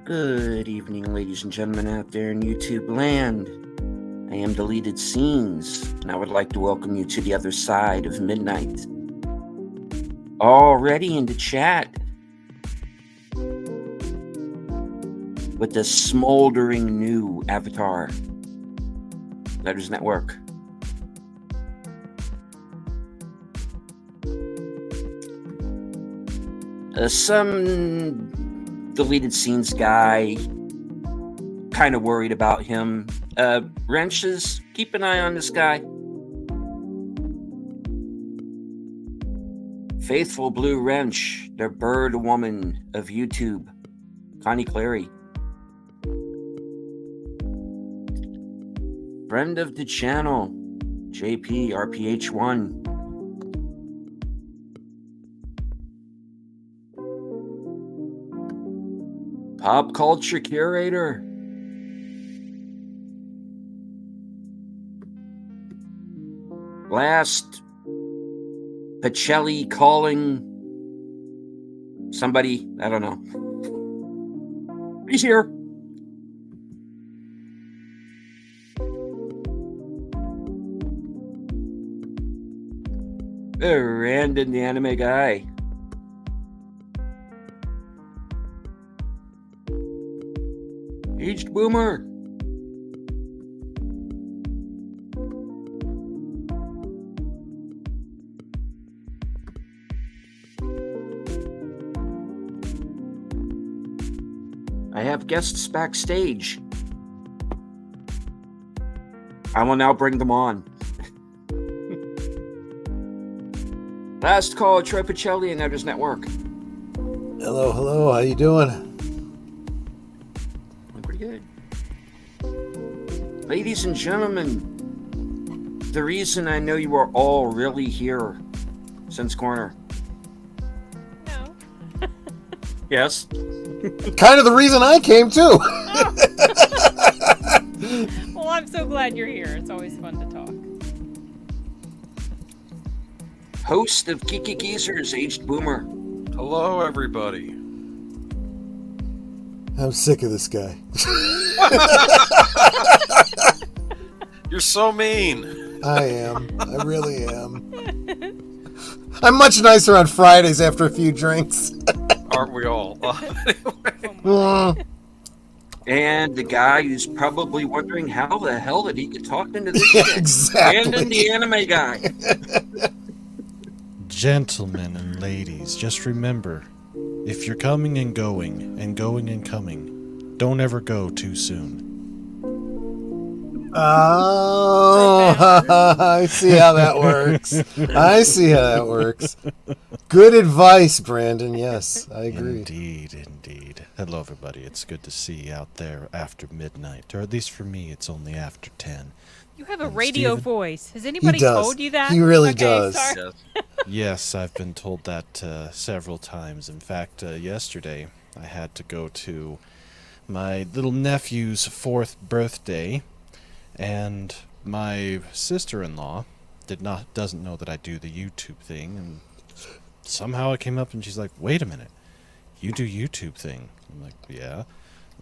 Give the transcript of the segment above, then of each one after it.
Good evening, ladies and gentlemen out there in YouTube land. I am Deleted Scenes, and I would like to welcome you to the other side of midnight. Already in the chat with the smoldering new avatar, Letters Network. Some Deleted Scenes guy, kind of worried about him. Wrenches, keep an eye on this guy. Faithful Blue Wrench, the bird woman of YouTube, Connie Clary. Friend of the channel, JP RPH1. Pop culture curator. Last Pacelli calling somebody, I don't know. He's here. Randon the anime guy. Aged Boomer. I have guests backstage. I will now bring them on. Last call, Troy Pacelli and Letters Network. Hello, hello. How you doing? I'm pretty good. Ladies and gentlemen, the reason I know you are all really here, Sense Corner. No. Yes. Kind of the reason I came too. Well, I'm so glad you're here. It's always fun to talk. Host of Kiki Geezers, Aged Boomer. Hello, everybody. I'm sick of this guy. You're so mean. I am. I really am. I'm much nicer on Fridays after a few drinks. Aren't we all? And the guy who's probably wondering how the hell did he get talked into this Yeah, shit. exactly. Brandon the anime guy. Gentlemen and ladies, just remember, if you're coming and going and coming, don't ever go too soon. Oh, I see how that works. I see how that works. Good advice, Brandon. Yes, I agree. Indeed, indeed. Hello, everybody. It's good to see you out there after midnight, or at least for me, it's only after 10. You have a And radio Steven? voice. Has anybody does. told you that? He really Okay, does. sorry. Yes, I've been told that several times. In fact, yesterday I had to go to my little nephew's 4th birthday, and my sister-in-law doesn't know that I do the YouTube thing, and somehow it came up, and she's like, "Wait a minute, you do YouTube thing?" I'm like, "Yeah."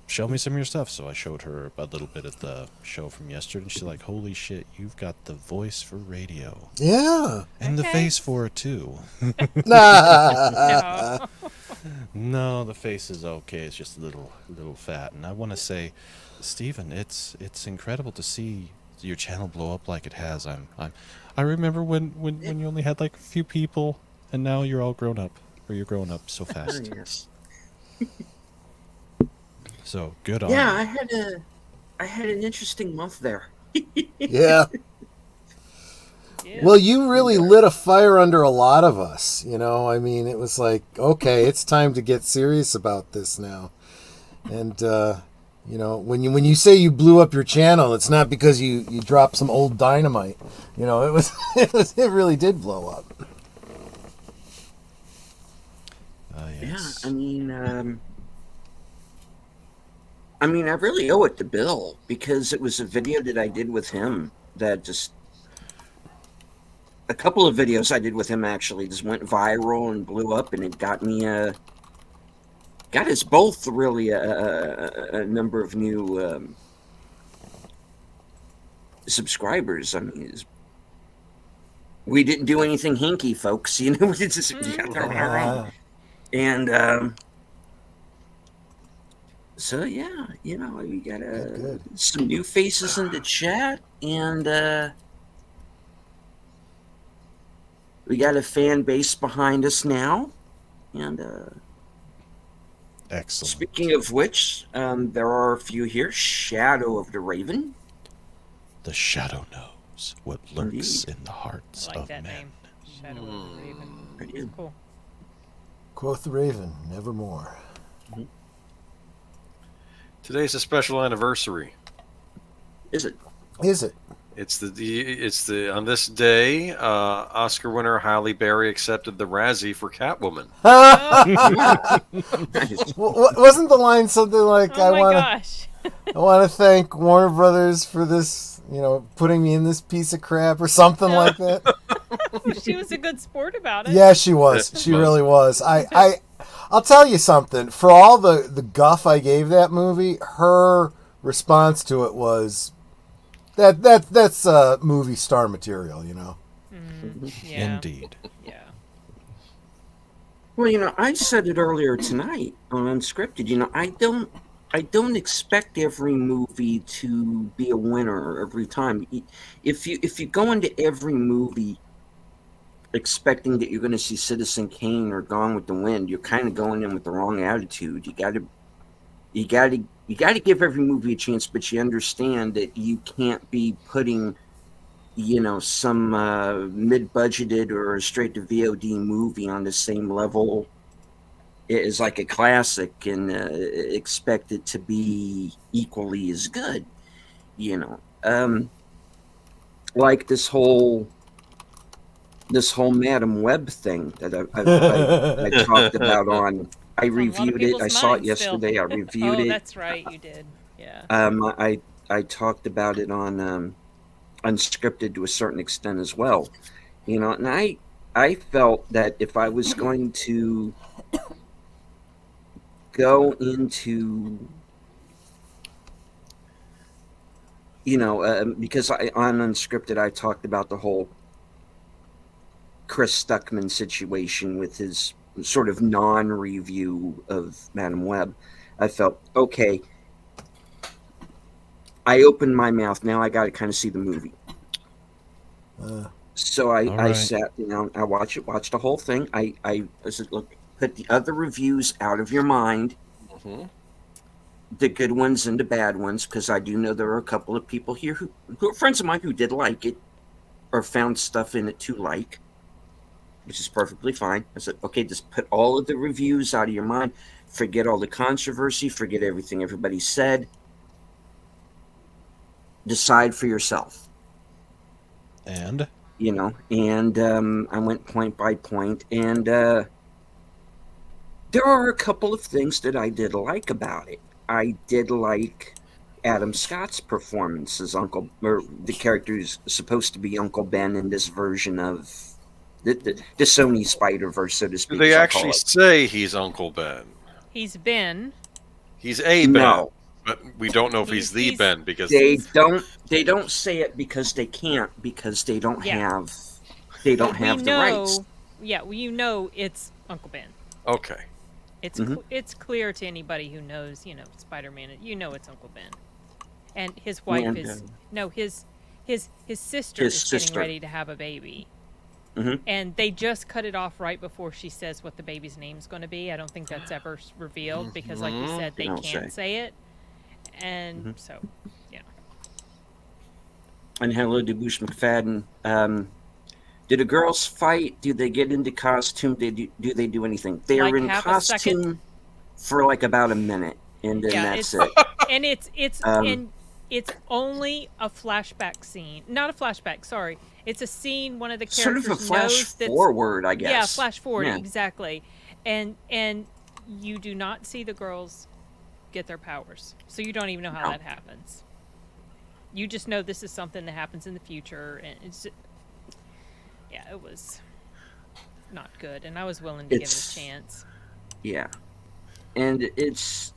Show me some of your stuff. So I showed her a little bit of the show from yesterday, and she's like, "Holy shit, you've got the voice for radio Yeah. and the Okay. face for it too." No. No, the face is okay. It's just a little fat. And I want to say, Steven, it's incredible to see your channel blow up like it has. I remember when you only had like a few people, and now you're all grown up, or you're growing up so fast. Yes. So good on Yeah, you. I had an interesting month there. Yeah. Yeah. Well, you really lit a fire under a lot of us. You know, I mean, it was like, okay, it's time to get serious about this now. And, you know, when you say you blew up your channel, it's not because you dropped some old dynamite. You know, it really did blow up. Yes. Yeah, I mean, I really owe it to Bill because it was a video that I did with him that just a couple of videos I did with him actually just went viral and blew up, and it got me got us both really a number of new subscribers. I mean, we didn't do anything hinky, folks. We just got our own. And so yeah, we got Good. some new faces in the chat, and we got a fan base behind us now. And Excellent. speaking of which, there are a few here. Shadow of the Raven. The shadow knows what lurks in the hearts I like of that men. name. Shadow of the Raven. I do. Cool. Quoth the Raven, nevermore. Today's a special anniversary. Is it? Is it? It's the on this day, Oscar winner Halle Berry accepted the Razzie for Catwoman. Nice. Wasn't the line something like, Oh my I gosh. want to thank Warner Brothers for this, putting me in this piece of crap or something like that? She was a good sport about it. Yeah, she was. Yeah, She she was. really was. I'll tell you something. For all the guff I gave that movie, her response to it was that's movie star material, Yeah. Indeed. Yeah. Well, I said it earlier tonight on Unscripted. I don't expect every movie to be a winner every time. If you go into every movie expecting that you're going to see Citizen Kane or Gone with the Wind, you're kind of going in with the wrong attitude. You got to give every movie a chance, but you understand that you can't be putting some mid-budgeted or straight to VOD movie on the same level as like a classic and expect it to be equally as good. Like this whole Madam Web thing that I talked about on. I It's on a lot of reviewed it. people's I saw it minds still. yesterday. I reviewed Oh, it. that's right. You did. Yeah. I talked about it on Unscripted to a certain extent as well. And I felt that if I was going to go into because on Unscripted I talked about the whole Chris Stuckman situation with his sort of non-review of Madam Web. I felt, okay, I opened my mouth. Now I got to kind of see the movie. So All I right. sat down. I watched the whole thing. I said, look, put the other reviews out of your mind, the good ones and the bad ones, because I do know there are a couple of people here who are friends of mine who did like it or found stuff in it to like, which is perfectly fine. I said, okay, just put all of the reviews out of your mind. Forget all the controversy. Forget everything everybody said. Decide for yourself. And I went point by point, and there are a couple of things that I did like about it. I did like Adam Scott's performance as Uncle, or the character who's supposed to be Uncle Ben in this version of the Sony Spider-Verse, so to speak. Do they as I actually call it. say he's Uncle Ben? He's been. He's a Ben, No. but we don't know if he's the He's- Ben because They don't say it because they can't, because they don't have We the know. rights. Yeah, it's Uncle Ben. okay. It's Mhm. it's clear to anybody who knows, Spider-Man. It's Uncle Ben, and his wife And, is his sister his is sister. getting ready to have a baby, Mhm. and they just cut it off right before she says what the baby's name's going to be. I don't think that's ever revealed because, like you said, they They don't can't say it, and so And hello to Bush McFadden. Do the girls fight? Do they get into costume? Do they do anything? They are Like in half a second? costume for like about a minute, and then that's it. and it's only a flashback scene, not a flashback. Sorry, it's a scene one of the Sort characters of a flash knows that's forward, I guess. Yeah, flash forward, Yeah. exactly. And you do not see the girls get their powers, so you don't even know how No. that happens. You just know this is something that happens in the future, and it was not good, and I was willing to give it It's- a chance. Yeah. and it's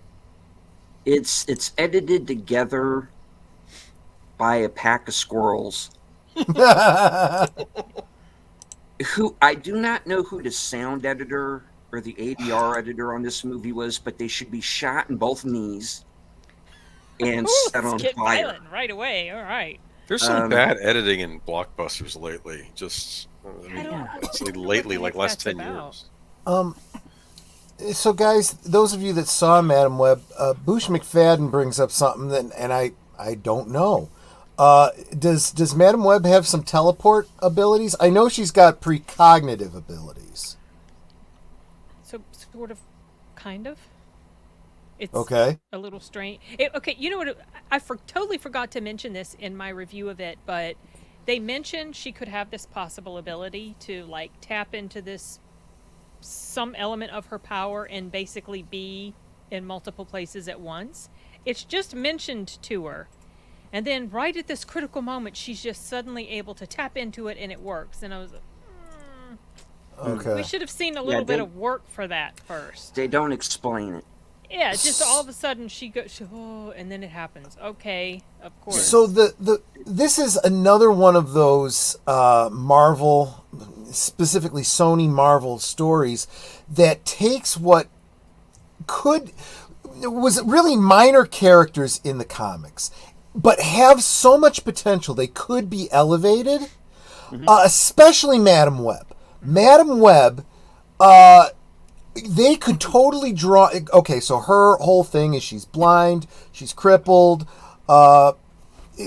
edited together by a pack of squirrels who I do not know who the sound editor or the ADR editor on this movie was, but they should be shot in both knees and Ooh, set let's on get fire. violent right away. All right. There's some bad editing in blockbusters lately. Just lately, like last 10 years. So, guys, those of you that saw Madam Web, Boosh McFadden brings up something that, and I don't know. Does Madam Web have some teleport abilities? I know she's got precognitive abilities. So, sort of, kind of. It's Okay. a little strange. Okay, you know what? I totally forgot to mention this in my review of it, but they mentioned she could have this possible ability to like tap into this some element of her power and basically be in multiple places at once. It's just mentioned to her. And then right at this critical moment, she's just suddenly able to tap into it and it works. And I was like, Okay. we should have seen a little bit of work for that first. They don't explain it. Yeah, just all of a sudden she goes, oh, and then it happens. Okay, of course. So this is another one of those Marvel, specifically Sony Marvel stories that takes what was really minor characters in the comics, but have so much potential they could be elevated. Especially Madam Web. Madam Web, they could totally draw. Okay, so her whole thing is she's blind, she's crippled,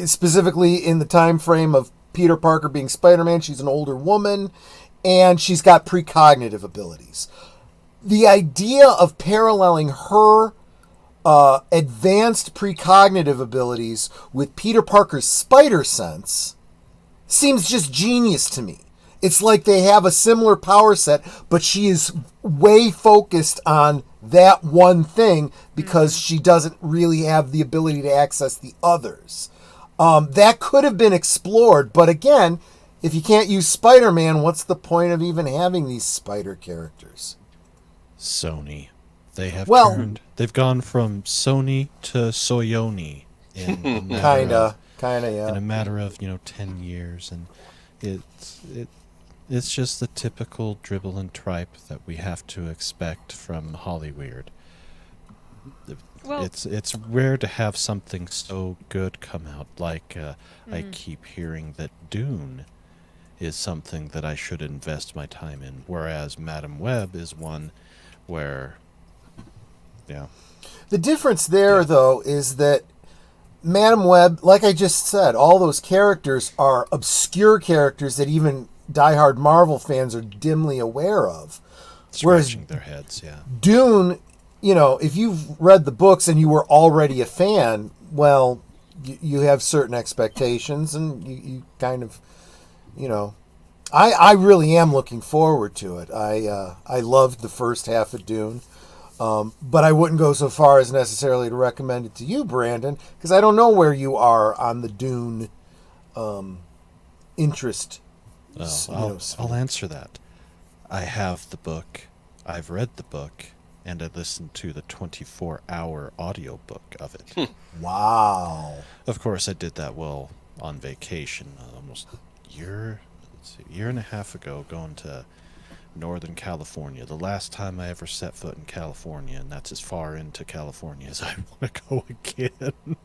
specifically in the time frame of Peter Parker being Spider-Man. She's an older woman, and she's got precognitive abilities. The idea of paralleling her advanced precognitive abilities with Peter Parker's spider sense seems just genius to me. It's like they have a similar power set, but she is way focused on that one thing because she doesn't really have the ability to access the others. That could have been explored, but again, if you can't use Spider-Man, what's the point of even having these spider characters? Sony. They have Well- they've gone from Sony to Soyoni in a matter Kinda, yeah. in a matter of 10 years, and it's just the typical dribble and tripe that we have to expect from Hollyweird. Well- It's rare to have something so good come out. Like I keep hearing that Dune is something that I should invest my time in, whereas Madam Web is one where, yeah. The difference there, though, is that Madam Web, like I just said, all those characters are obscure characters that even diehard Marvel fans are dimly aware of. Scratching their heads, yeah. Dune, if you've read the books and you were already a fan, well, you have certain expectations, and you kind of, I really am looking forward to it. I loved the first half of Dune. But I wouldn't go so far as necessarily to recommend it to you, Brandon, because I don't know where you are on the Dune interest. I'll answer that. I have the book, I've read the book, and I listened to the 24-hour audiobook of it. Wow. Of course, I did that while on vacation, almost a year and a half ago, going to Northern California. The last time I ever set foot in California, and that's as far into California as I want to go again.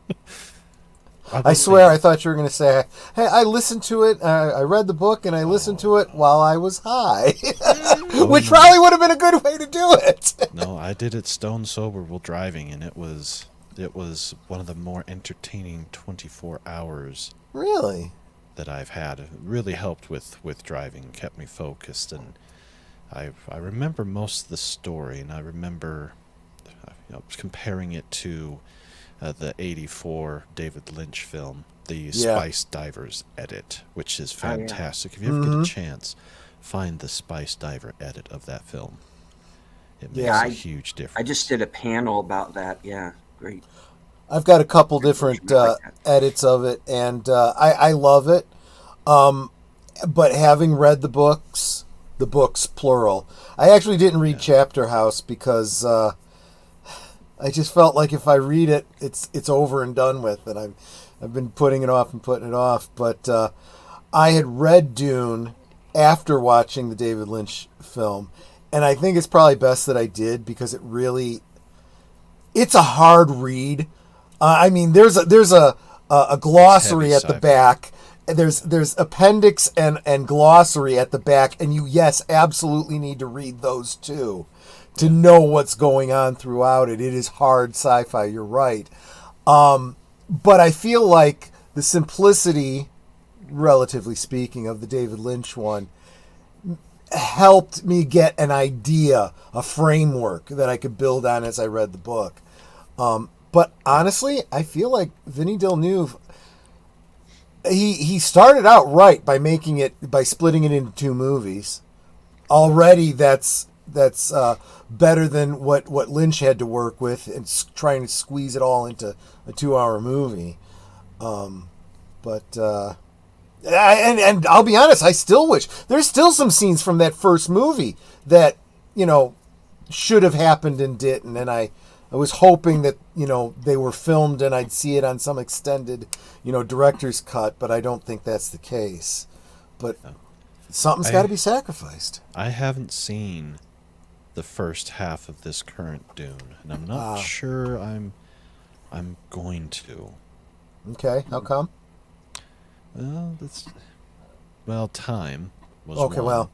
I swear, I thought you were going to say, hey, I listened to it, I read the book, and I listened to it while I was high. Which probably would have been a good way to do it. No, I did it stone sober while driving, and it was one of the more entertaining 24 hours Really? that I've had. It really helped with driving, kept me focused, and I remember most of the story, and I remember comparing it to the '84 David Lynch film, the Spice Divers edit, which is fantastic. If you ever get a chance, find the Spice Diver edit of that film. It makes a huge difference. I just did a panel about that. Yeah, great. I've got a couple different edits of it, and I love it. But having read the books plural, I actually didn't read Chapter House because I just felt like if I read it, it's over and done with, and I've been putting it off and putting it off. But I had read Dune after watching the David Lynch film, and I think it's probably best that I did because it's a hard read. I mean, there's a glossary at the sci-fi. back. There's appendix and glossary at the back, and you absolutely need to read those too to know what's going on throughout it. It is hard sci-fi. You're right, but I feel like the simplicity, relatively speaking, of the David Lynch one helped me get an idea, a framework that I could build on as I read the book. But honestly, I feel like Vinny Villeneuve, he started out right by splitting it into 2 movies. Already, that's better than what Lynch had to work with and trying to squeeze it all into a 2-hour movie. And I'll be honest, I still wish there's still some scenes from that first movie that should have happened and didn't, and I was hoping that they were filmed and I'd see it on some extended director's cut, but I don't think that's the case. But something's got to be sacrificed. I haven't seen the first half of this current Dune, and I'm not sure I'm going to. Okay, how come? Well, time was Okay, one, well,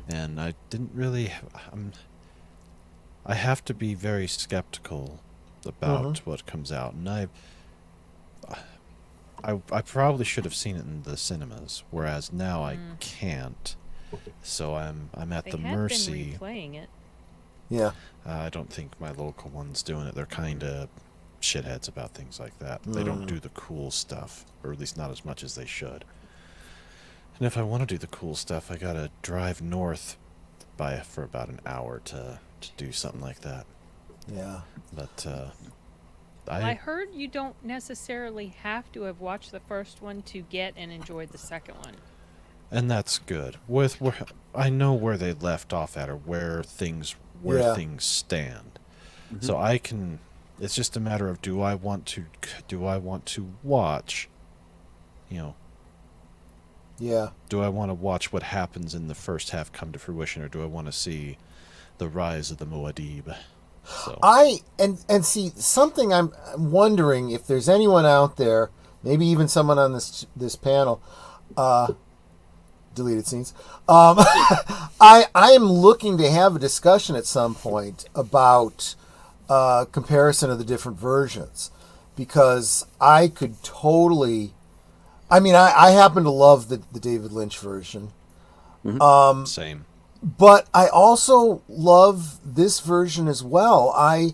and I didn't really. I have to be very skeptical about what comes out, and I probably should have seen it in the cinemas, whereas now I can't. So I'm at the mercy. Been replaying it. yeah. I don't think my local one's doing it. They're kind of shitheads about things like that. They don't do the cool stuff, or at least not as much as they should. And if I want to do the cool stuff, I gotta drive north for about an hour to do something like that. Yeah. But I heard you don't necessarily have to have watched the first one to get and enjoy the second one. and that's good. I know where they left off at, or where things stand. So I can. It's just a matter of do I want to watch, Yeah. do I want to watch what happens in the first half come to fruition, or do I want to see the rise of the Muad'Dib? So And see, something I'm wondering if there's anyone out there, maybe even someone on this panel, deleted scenes. I am looking to have a discussion at some point about comparison of the different versions, because I could totally. I mean, I happen to love the David Lynch version. same. But I also love this version as well. I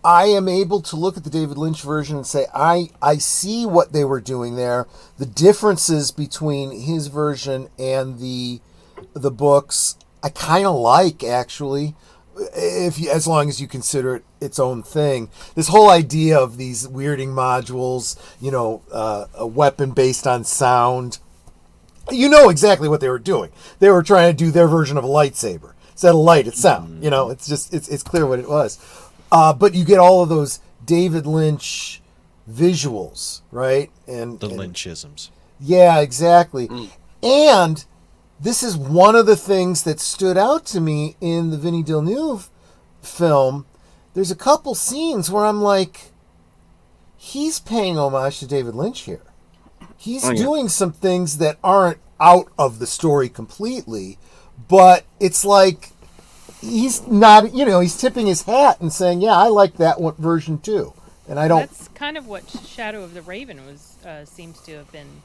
am able to look at the David Lynch version and say, I see what they were doing there. The differences between his version and the books, I kind of like, actually, as long as you consider it its own thing. This whole idea of these weirding modules, a weapon based on sound. You know exactly what they were doing. They were trying to do their version of a lightsaber. Instead of light, it's sound. It's just it's clear what it was. But you get all of those David Lynch visuals, right? And Lynchisms. Yeah, exactly. And this is one of the things that stood out to me in the Vinny Villeneuve film. There's a couple scenes where I'm like, he's paying homage to David Lynch here. He's doing some things that aren't out of the story completely, but it's like he's not, he's tipping his hat and saying, yeah, I like that one version too. And I don't. That's kind of what Shadow of the Raven seems to have been.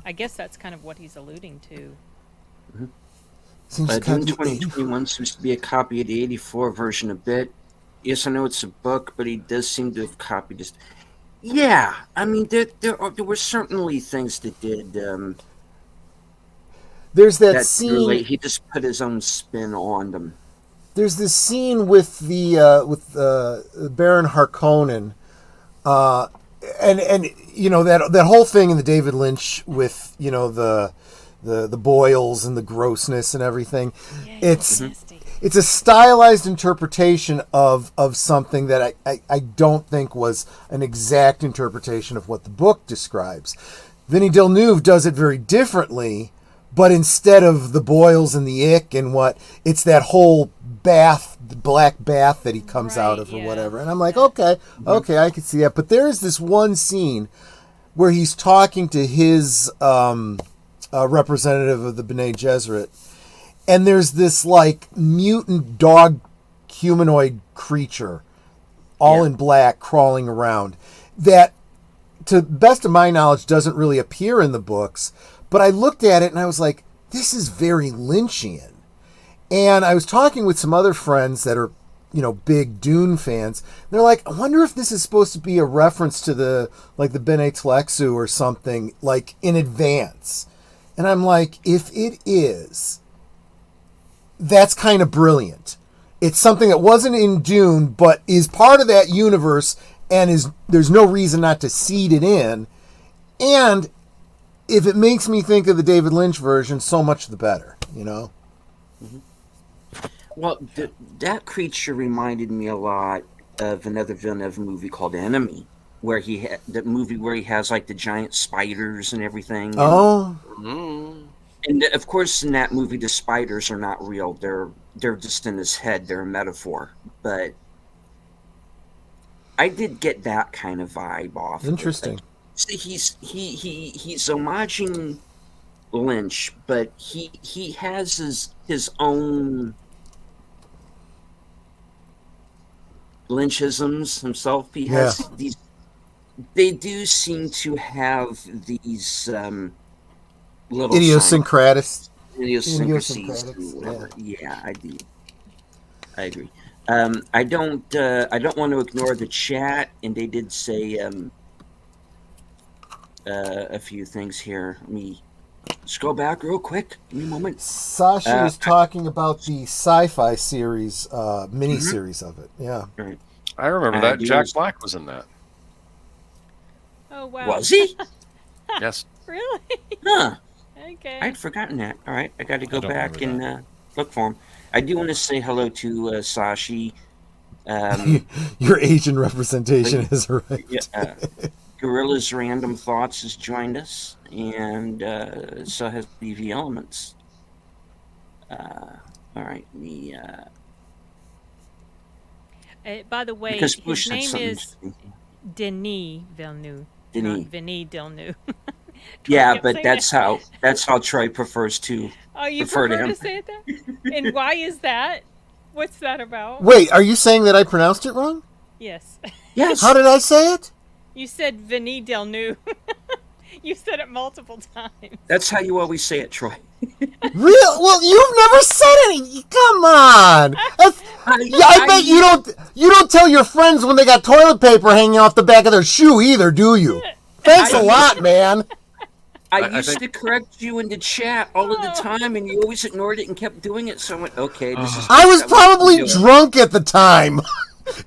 I guess that's kind of what he's alluding to. Seems Dune 2021 seems to be a copy of the 84 version a bit. Yes, I know it's a book, but he does seem to have copied this. Yeah, I mean, there were certainly things that did. There's that scene. He just put his own spin on them. There's this scene with the Baron Harkonnen, and that whole thing in the David Lynch with the boils and the grossness and everything. Yeah, It's nasty. it's a stylized interpretation of something that I don't think was an exact interpretation of what the book describes. Vinny Villeneuve does it very differently, but instead of the boils and the ick and what, it's that whole bath, the black bath that he comes out of or whatever. And I'm like, okay, I can see that. But there is this one scene where he's talking to his representative of the Bene Gesserit, and there's this like mutant dog humanoid creature all in black crawling around that, to the best of my knowledge, doesn't really appear in the books. But I looked at it and I was like, this is very Lynchian. And I was talking with some other friends that are, big Dune fans. They're like, I wonder if this is supposed to be a reference to the Bene Tleitzeu or something, like in advance. And I'm like, if it is, that's kind of brilliant. It's something that wasn't in Dune, but is part of that universe, and there's no reason not to seed it in. And if it makes me think of the David Lynch version, so much the better, Mm-hmm. Well, that creature reminded me a lot of another Villeneuve movie called Enemy, where he has like the giant spiders and everything. And of course, in that movie, the spiders are not real. They're just in his head. They're a metaphor. But I did get that kind of vibe off. Interesting. See, he's homaging Lynch, but he has his own Lynchisms himself. He has these. They do seem to have these little idiosyncrasies. Whatever. Yeah, I do. I agree. I don't want to ignore the chat, and they did say a few things here. Let me scroll back real quick. Give me a moment. Sasha was talking about the sci-fi series, mini-series of it. Yeah. Right. I remember that. Jack Black was in that. Oh, wow. Was he? Yes. Really? Huh. Okay. I'd forgotten that. All right, I got to go I don't back remember and look for him. I do want to say hello to Sashi. Your Asian representation is right. Yeah, Gorilla's Random Thoughts has joined us, and so has BV Elements. All right, By the way, because his Bush said name something is interesting. Denis Villeneuve. Denis. Not Vinny Villeneuve. Yeah, but that's how Troy prefers to. Oh, you refer prefer to to him. say it that? And why is that? What's that about? Wait, are you saying that I pronounced it wrong? Yes. Yes. How did I say it? You said Vinny Villeneuve. You said it multiple times. That's how you always say it, Troy. Real? Well, you've never said any. Come on. I bet you don't tell your friends when they got toilet paper hanging off the back of their shoe either, do you? Thanks a lot, man. I used to correct you in the chat all of the time, and you always ignored it and kept doing it. So I went, okay, this is. I was probably drunk at the time.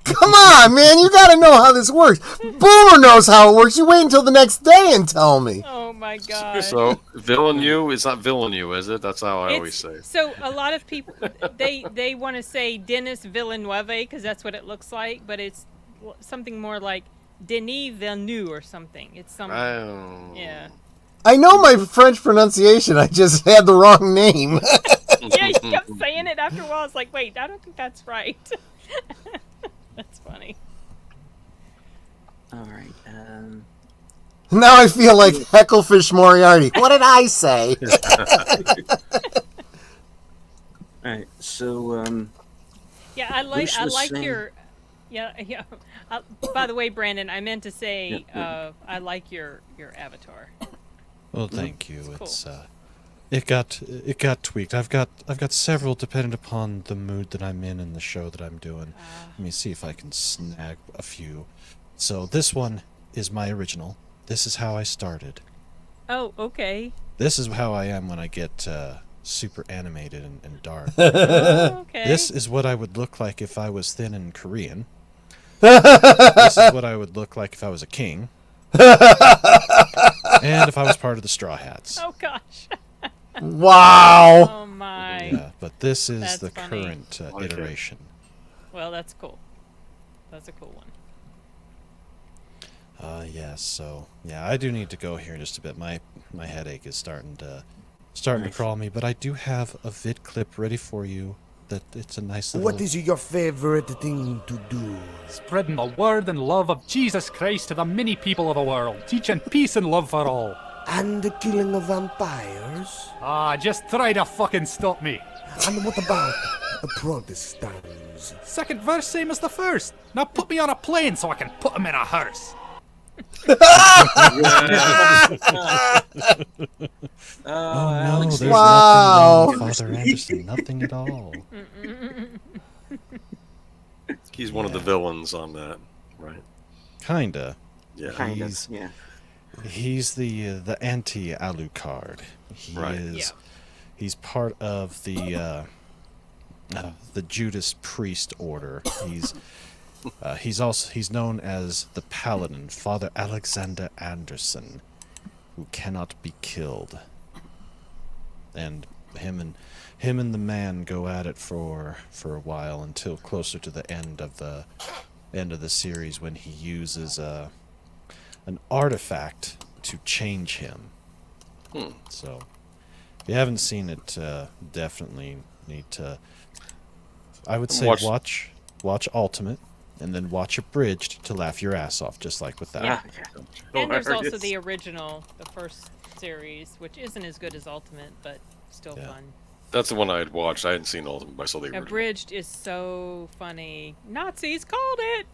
Come on, man. You got to know how this works. Boomer knows how it works. You wait until the next day and tell me. Oh my god. So Villeneuve is not Villeneuve, is it? That's how I always say it. So a lot of people they want to say Denis Villeneuve because that's what it looks like, but it's something more like Denis Villeneuve or something. It's something. Yeah. I know my French pronunciation. I just had the wrong name. Yeah, you kept saying it after a while. I was like, wait, I don't think that's right. That's funny. All right. Now I feel like Hecklefish Moriarty. What did I say? All right. So. Yeah, I like saying- your. Yeah. By the way, Brandon, I meant to say I like your avatar. Well, thank you. Cool. It's it got tweaked. I've got several dependent upon the mood that I'm in the show that I'm doing. Let me see if I can snag a few. So this one is my original. This is how I started. Oh, okay. This is how I am when I get super animated and dark. Oh, okay. This is what I would look like if I was thin and Korean. This is what I would look like if I was a king. And if I was part of the Straw Hats. Oh gosh. Wow. Oh my. Yeah. but this is That's the funny. current Okay. iteration. Well, that's cool. That's a cool one. Yes. So yeah, I do need to go here in just a bit. My headache is starting to Nice. crawl me, but I do have a vid clip ready for you. That it's a nice little. What is your favorite thing to do? Spreading the word and love of Jesus Christ to the many people of the world, teaching peace and love for all. And the killing of vampires? Just try to fucking stop me. And what about Protestants? Second verse, same as the first. Now put me on a plane so I can put him in a hearse. Oh no, Alex, there's Wow. nothing wrong, Father Anderson. Nothing at all. He's one of the villains on that, right? Kinda. Yeah. kind He's- of, yeah. He's the anti-Alucard. He Right. is. Yeah. He's part of the Judas Priest order. He's known as the Paladin, Father Alexander Anderson, who cannot be killed. And him and the man go at it for a while until closer to the end of the series when he uses an artifact to change him. So, if you haven't seen it, definitely need to. I would say Watch- watch Ultimate, and then watch Abridged to laugh your ass off, just like with that. Yeah. Yeah. And there's also Hilarious. the original, the first series, which isn't as good as Ultimate, but still Yeah. fun. That's the one I had watched. I hadn't seen all of them, but I saw the original. Abridged is so funny. Nazis called it.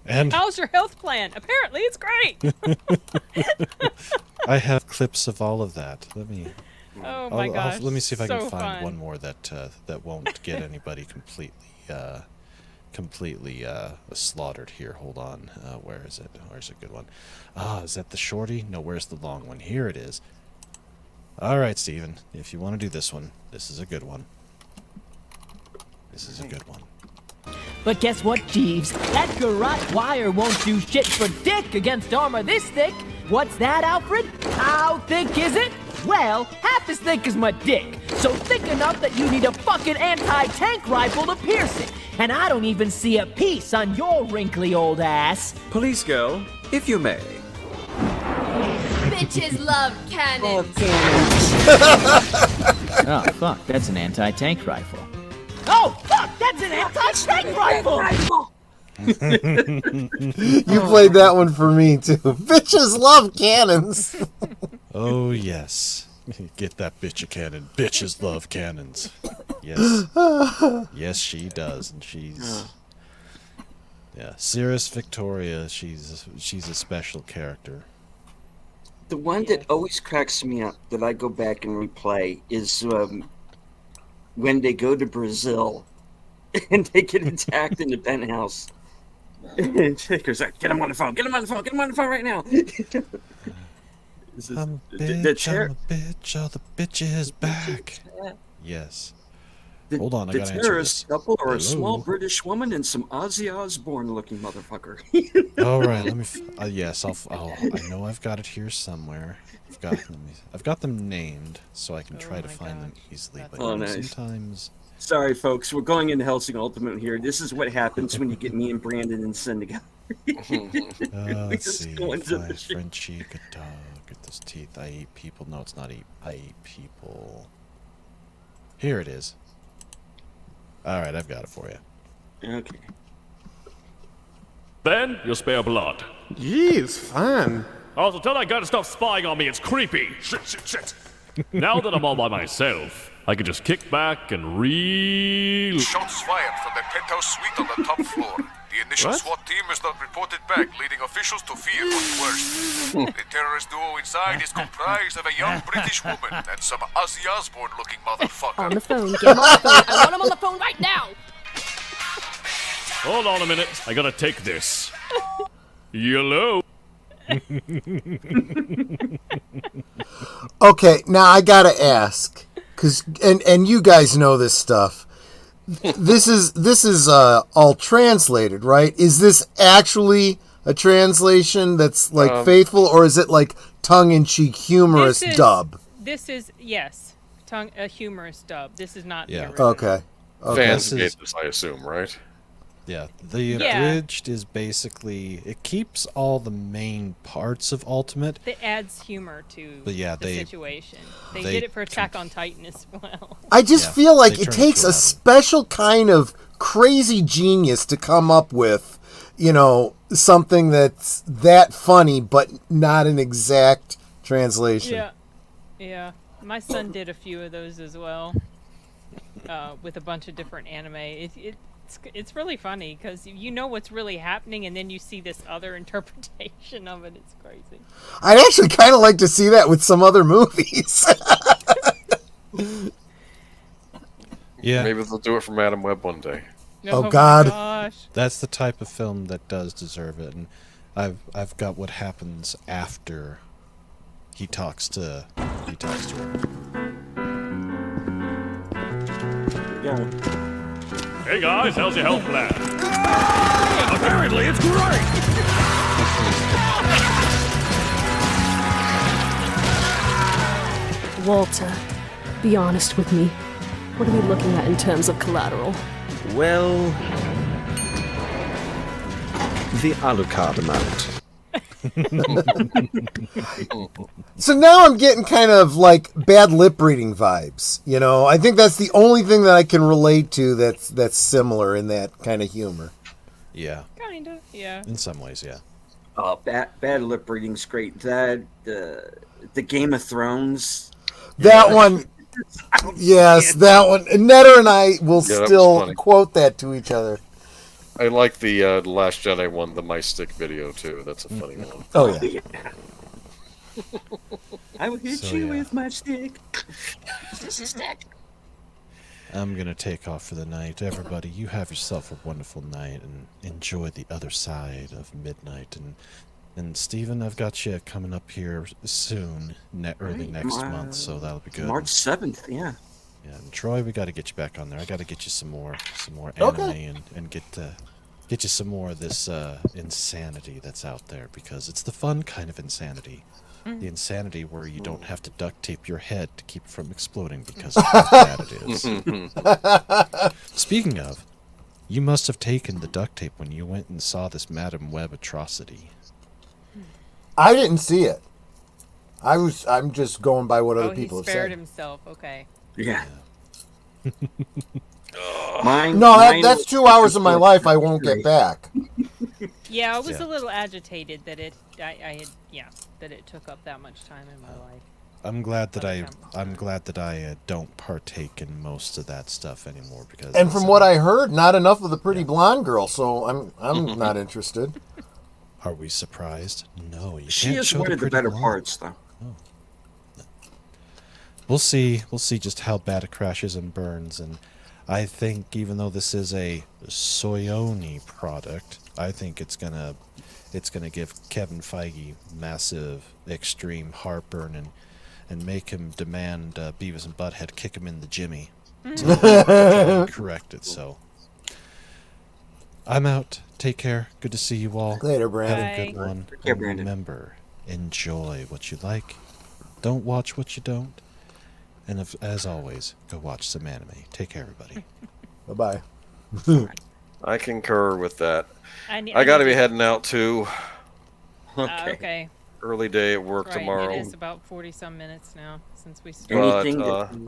And How's your health plan? Apparently, it's great. I have clips of all of that. Let me. Oh my gosh. Let me see if I can so find fun. one more that won't get anybody completely slaughtered here. Hold on. Where is it? Where's a good one? Is that the shorty? No, where's the long one? Here it is. All right, Steven. If you want to do this one, this is a good one. This is a good one. But guess what, Jeeves? That garrote wire won't do shit for dick against armor this thick. What's that, Alfred? How thick is it? Well, half as thick as my dick. So thick enough that you need a fucking anti-tank rifle to pierce it. And I don't even see a piece on your wrinkly old ass. Police girl, if you may. Bitches love cannons. Oh, fuck, that's an anti-tank rifle. Oh, fuck, that's an anti-tank rifle! You played that one for me too. Bitches love cannons. Oh yes. Get that bitch a cannon. Bitches love cannons. Yes. Yes, she does, and she's. Yeah, Cirrus Victoria. She's a special character. The one that always cracks me up that I go back and replay is when they go to Brazil and they get attacked in the penthouse. And Shaker's like, get him on the phone, get him on the phone, get him on the phone right now. This is- I'm a the bitch, chair- I'm a bitch, all the bitches back. Yes. the- Hold on, I the gotta answer terrorist this. couple are a small Hello? British woman and some Ozzy Osbourne looking motherfucker. All right, let me. Yes, I know I've got it here somewhere. I've got them named, so I can try to my find them gosh, easily. that's But Oh, you know, nice. sometimes. Sorry, folks, we're going into Helsing Ultimate here. This is what happens when you get me and Brandon and Sin together. Let's just see. go into If the I shit. Frenchie, good dog. Get those teeth. I eat people. No, it's not eat. I eat people. Here it is. All right, I've got it for you. Okay. Ben, you spare blood. Jeez, fun. Also, tell that guy to stop spying on me. It's creepy. Shit. Now that I'm all by myself, I can just kick back and Shots fired from the penthouse suite on the top floor. The initial SWAT team has not reported back, leading officials to fear for the worst. The terrorist duo inside is comprised of a young British woman and some Ozzy Osbourne-looking motherfucker. On the phone. Get him on the phone. I want him on the phone right now. Hold on a minute. I gotta take this. Hello? Okay, now I gotta ask, and you guys know this stuff. This is all translated, right? Is this actually a translation that's like faithful, or is it like tongue-in-cheek humorous This is- dub? This is, yes, a humorous dub. This is not Yeah. the original. Okay. Fans This made is- this, I assume, right? Yeah, the Yeah. abridged is basically it keeps all the main parts of Ultimate. It adds humor to But yeah, the they- situation. They they did it for Attack on Titan as well. I just Yeah, feel like they it turn it takes to a 11. special kind of crazy genius to come up with, something that's that funny but not an exact translation. Yeah, yeah. My son did a few of those as well, with a bunch of different anime. It's really funny because you know what's really happening, and then you see this other interpretation of it. It's crazy. I'd actually kind of like to see that with some other movies. Yeah, Maybe they'll do it for Madam Web one day. Oh, my God. gosh. that's the type of film that does deserve it, and I've got what happens after he talks to her. Yeah. Hey guys, how's your health plan? Apparently, it's great! Walter, be honest with me. What are we looking at in terms of collateral? Well, the Alucard amount. So now I'm getting kind of like bad lip reading vibes. I think that's the only thing that I can relate to that's similar in that kind of humor. Yeah, Kinda, yeah. in some ways, yeah. Oh, bad lip reading's great. The Game of Thrones. That one, yes, that one. Netter and I will Yeah, that was still funny. quote that to each other. I like the Last Jedi one, the My Stick video too. That's a funny one. Oh yeah. I will hit So, you yeah. with my stick. I'm gonna take off for the night. Everybody, you have yourself a wonderful night and enjoy the other side of midnight. And Steven, I've got you coming up here soon, early Right, next month, so that'll be good. March 7th, yeah. Yeah, and Troy, we got to get you back on there. I got to get you some more anime Okay. and get you some more of this insanity that's out there, because it's the fun kind of insanity. The insanity where you don't have to duct tape your head to keep it from exploding because of how bad it is. Speaking of, you must have taken the duct tape when you went and saw this Madam Web atrocity. I didn't see it. I'm just going by what other people he have spared said. himself. Okay. Yeah. No, that's 2 hours of my life I won't get back. Yeah, I was Yeah. a little agitated that it took up that much time in my life. I'm glad that By the I'm glad that I don't partake in most of that stuff anymore, because And from what I heard, not enough of the pretty blonde girl, so I'm not interested. Are we surprised? No, you She can't is show one of the pretty better blonde. parts, though. We'll see just how bad it crashes and burns, and I think even though this is a Soyoni product, I think it's gonna give Kevin Feige massive extreme heartburn and make him demand Beavis and Butthead kick him in the jimmy to try and correct it. So I'm out. Take care. Good to see you all. Later, Have Brandon. a good Bye. one. Take care, And Brandon. remember, enjoy what you like. Don't watch what you don't. And as always, go watch some anime. Take care, everybody. Bye bye. I concur with that. I got to need be heading out too. Okay. Early day at work Right. tomorrow. It is about 40-some minutes now since we started. Anything But, that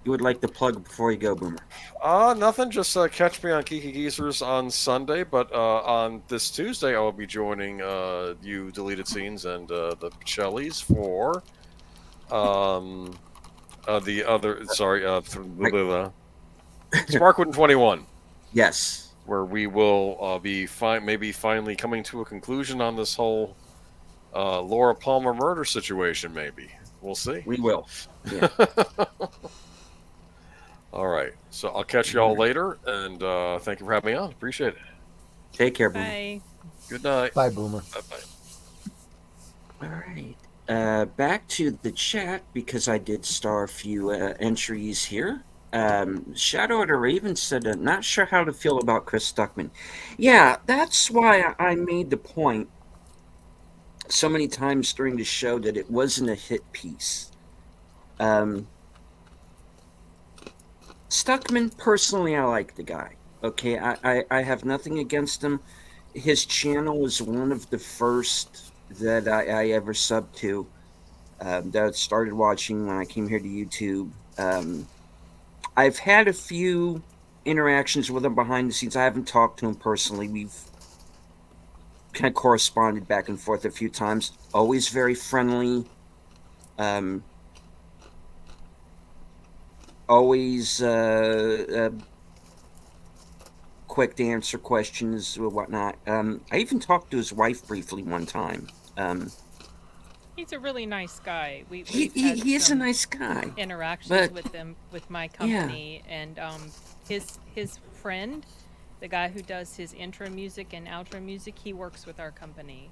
you would like to plug before you go, Boomer? Nothing. Just catch me on Kiki Geezers on Sunday, but on this Tuesday I will be joining you, Deleted Scenes, and the Pichellis for the other. Sorry, Sparkwood 21. Yes. Where we will be maybe finally coming to a conclusion on this whole Laura Palmer murder situation. Maybe we'll see. We will. Yeah. All right. So I'll catch you all later, and thank you for having me on. Appreciate it. Take care, Boomer. Bye. Good night. Bye, Boomer. Bye-bye. All right. Back to the chat, because I did star a few entries here. Shadow of the Raven said, not sure how to feel about Chris Stuckman. Yeah, that's why I made the point so many times during the show that it wasn't a hit piece. Stuckman, personally, I like the guy. Okay, I have nothing against him. His channel was one of the first that I ever subbed to. That I started watching when I came here to YouTube. I've had a few interactions with him behind the scenes. I haven't talked to him personally. We've kind of corresponded back and forth a few times. Always very friendly. Always quick to answer questions or whatnot. I even talked to his wife briefly one time. He's a really nice guy. He is a nice guy. Interactions with him with my company, and his friend, the guy who does his intro music and outro music, he works with our company.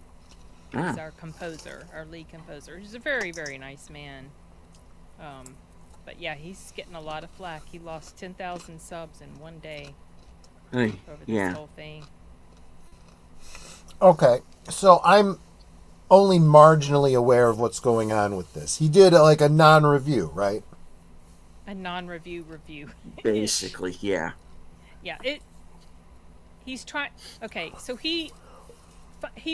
He's our composer, our lead composer. He's a very, very nice man. But yeah, he's getting a lot of flack. He lost 10,000 subs in one day over this whole thing. Okay, so I'm only marginally aware of what's going on with this. He did like a non-review, right? A non-review review. Basically, yeah. Yeah, he's trying. Okay, so he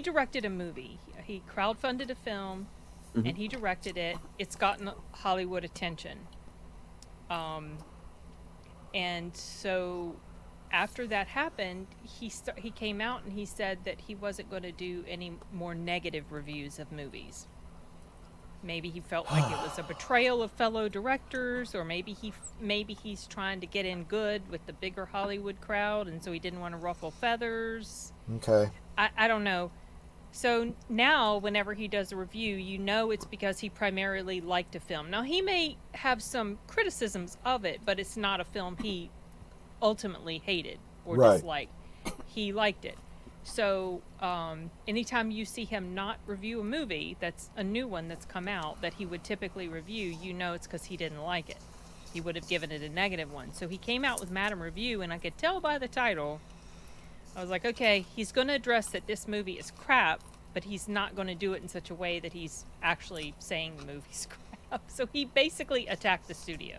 directed a movie. He crowdfunded a film, and he directed it. It's gotten Hollywood attention. And so after that happened, he came out and he said that he wasn't going to do any more negative reviews of movies. Maybe he felt like it was a betrayal of fellow directors, or maybe he's trying to get in good with the bigger Hollywood crowd, and so he didn't want to ruffle feathers. Okay. I don't know. So now, whenever he does a review, you know it's because he primarily liked a film. Now, he may have some criticisms of it, but it's not a film he ultimately hated or disliked. He liked it. So anytime you see him not review a movie that's a new one that's come out that he would typically review, you know it's because he didn't like it. He would have given it a negative one. So he came out with Madam Review, and I could tell by the title, I was like, okay, he's going to address that this movie is crap, but he's not going to do it in such a way that he's actually saying the movie's crap. So he basically attacked the studio.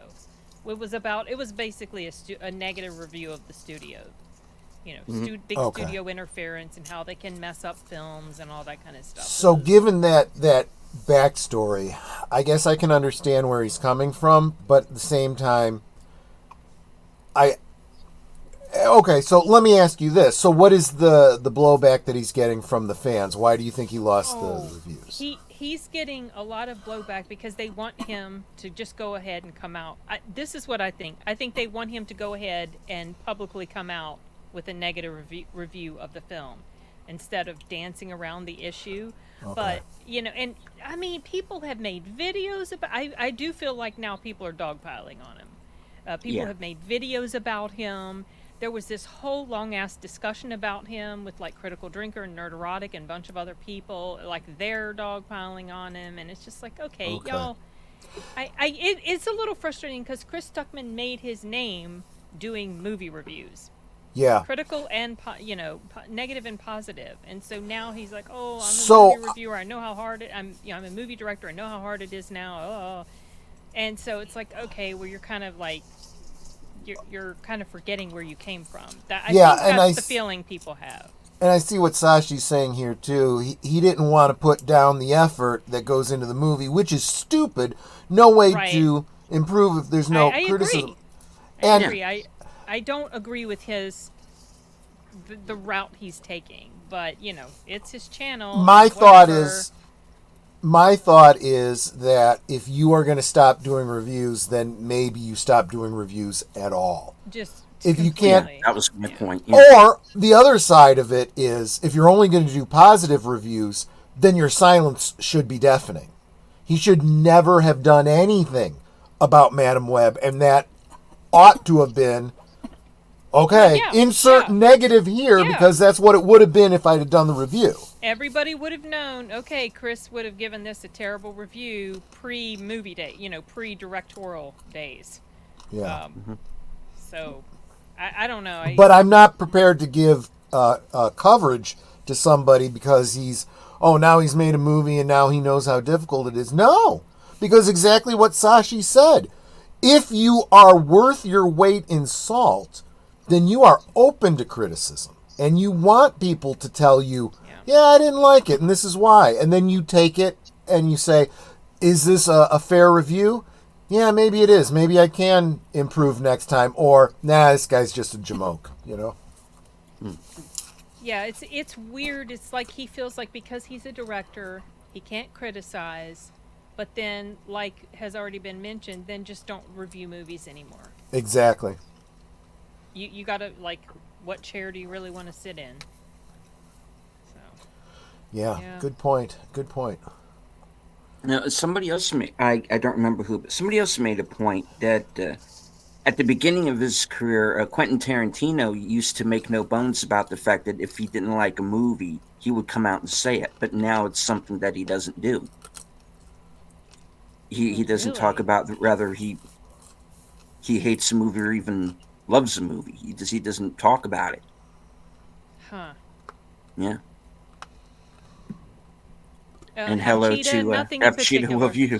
It was basically a negative review of the studio. You know, big studio interference and how they can mess up films and all that kind of stuff. So given that backstory, I guess I can understand where he's coming from, but at the same time, okay, so let me ask you this. So what is the blowback that he's getting from the fans? Why do you think he lost the reviews? He's getting a lot of blowback because they want him to just go ahead and come out. This is what I think. I think they want him to go ahead and publicly come out with a negative review of the film instead of dancing around the issue. Okay. But, you know, and I mean, people have made videos about, I do feel like now people are dogpiling on him. People have made videos about him. There was this whole long-ass discussion about him with, like, Critical Drinker and Nerderotic and a bunch of other people. Like, they're dogpiling on him. And it's just like, okay. Y'all. It's a little frustrating because Chris Stuckman made his name doing movie reviews. Yeah. Critical and, negative and positive. And so now he's like, oh, I'm a movie reviewer. I know how hard I'm a movie director. I know how hard it is now. Oh. And so it's like, okay, well, you're kind of like, you're kind of forgetting where you came from. I think that's the feeling people have. And I see what Sashi's saying here, too. He didn't want to put down the effort that goes into the movie, which is stupid. No way to improve if there's no criticism. I agree. I don't agree with the route he's taking, but, you know, it's his channel. My thought is that if you are going to stop doing reviews, then maybe you stop doing reviews at all. Just if you can't. That was my point. Yeah. Or the other side of it is, if you're only going to do positive reviews, then your silence should be deafening. He should never have done anything about Madam Web, and that ought to have been, insert negative here because that's what it would have been if I'd have done the review. Everybody would have known, okay, Chris would have given this a terrible review pre-movie day, pre-directorial days. Yeah. So, I don't know. But I'm not prepared to give coverage to somebody because now he's made a movie and now he knows how difficult it is. No, because exactly what Sashi said. if you are worth your weight in salt, then you are open to criticism. And you want people to tell you, yeah, I didn't like it, and this is why. And then you take it and you say, is this a fair review? Yeah, maybe it is. Maybe I can improve next time. Or, nah, this guy's just a jamoke, you know? Yeah, it's weird. It's like he feels like because he's a director, he can't criticize, but then, like has already been mentioned, then just don't review movies anymore. Exactly. You gotta, like, what chair do you really want to sit in? So. Yeah, good point. Good point. Now, somebody else made, I don't remember who, but somebody else made a point that at the beginning of his career, Quentin Tarantino used to make no bones about the fact that if he didn't like a movie, he would come out and say it. But now it's something that he doesn't do. He doesn't talk about, rather he hates a movie or even loves a movie. He doesn't talk about it. Huh. Yeah. And hello Cheetah, to nothing in Cheetah, particular. love you.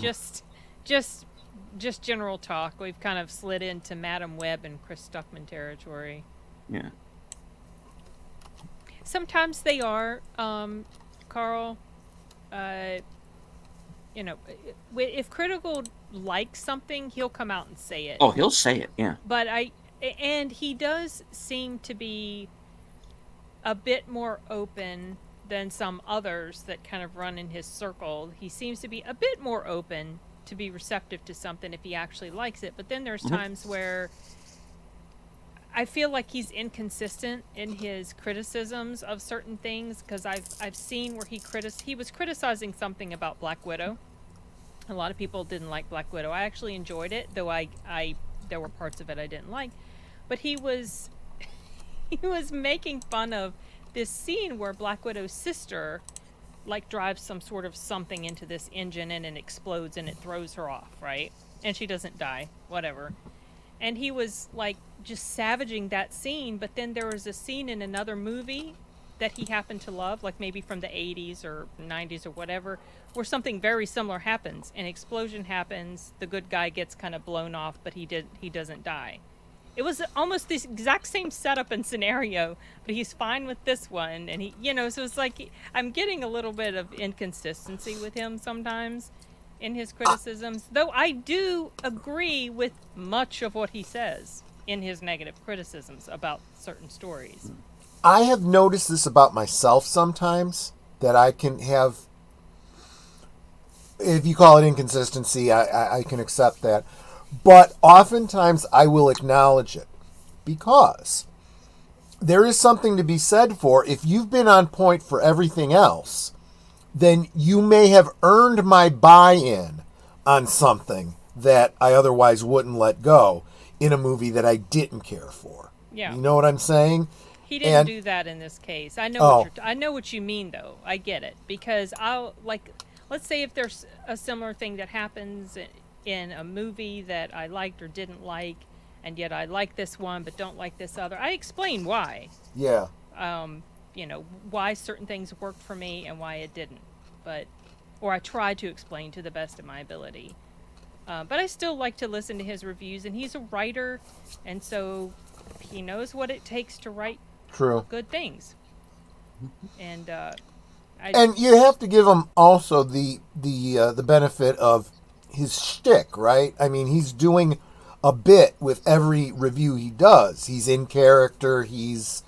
Just general talk. We've kind of slid into Madam Web and Chris Stuckman territory. Yeah. Sometimes they are, Carl. You know, if Critical likes something, he'll come out and say it. Oh, he'll say it, yeah. But and he does seem to be a bit more open than some others that kind of run in his circle. He seems to be a bit more open to be receptive to something if he actually likes it. But then there's times where I feel like he's inconsistent in his criticisms of certain things, because I've seen where he was criticizing something about Black Widow. A lot of people didn't like Black Widow. I actually enjoyed it, though there were parts of it I didn't like. But he was making fun of this scene where Black Widow's sister like drives some sort of something into this engine and it explodes and it throws her off, right? And she doesn't die, whatever. And he was like just savaging that scene, but then there was a scene in another movie that he happened to love, like maybe from the 80s or 90s or whatever, where something very similar happens. An explosion happens, the good guy gets kind of blown off, but he doesn't die. It was almost this exact same setup and scenario, but he's fine with this one. And he, so it's like I'm getting a little bit of inconsistency with him sometimes in his criticisms, though I do agree with much of what he says in his negative criticisms about certain stories. I have noticed this about myself sometimes, that I can have, if you call it inconsistency, I can accept that. But oftentimes I will acknowledge it, because there is something to be said for, if you've been on point for everything else, then you may have earned my buy-in on something that I otherwise wouldn't let go in a movie that I didn't care for. Yeah. You know what I'm saying? He didn't do that in this case. I know I know what you mean, though. I get it, because let's say if there's a similar thing that happens in a movie that I liked or didn't like, and yet I like this one but don't like this other. I explain why. Yeah. Why certain things worked for me and why it didn't. Or I try to explain to the best of my ability. But I still like to listen to his reviews, and he's a writer, and so he knows what it takes to write good things. And and you have to give him also the benefit of his shtick, right? I mean, he's doing a bit with every review he does. He's in character. He's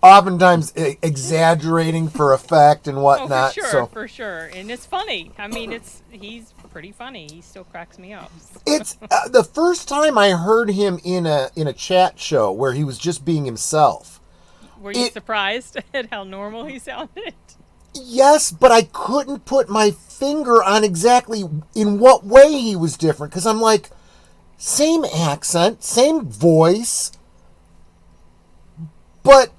oftentimes exaggerating for effect and whatnot. For sure. And it's funny. I mean, he's pretty funny. He still cracks me up. It's the first time I heard him in a chat show where he was just being himself. Were you surprised at how normal he sounded? Yes, but I couldn't put my finger on exactly in what way he was different, because I'm like, same accent, same voice, but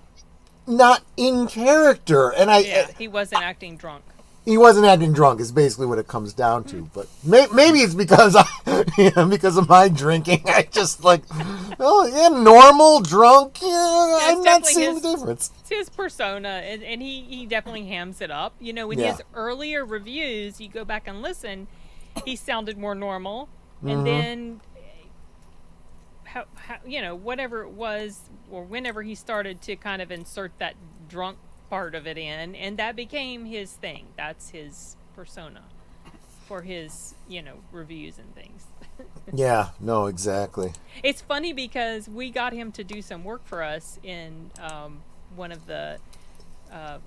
not in character. And he wasn't acting drunk. He wasn't acting drunk is basically what it comes down to. But maybe it's because because of my drinking. I just normal drunk. I'm not seeing the difference. It's his persona, and he definitely hams it up. In his earlier reviews, you go back and listen, he sounded more normal, and then whatever it was, or whenever he started to kind of insert that drunk part of it in, and that became his thing. That's his persona for his, reviews and things. Yeah, no, exactly. It's funny because we got him to do some work for us in one of the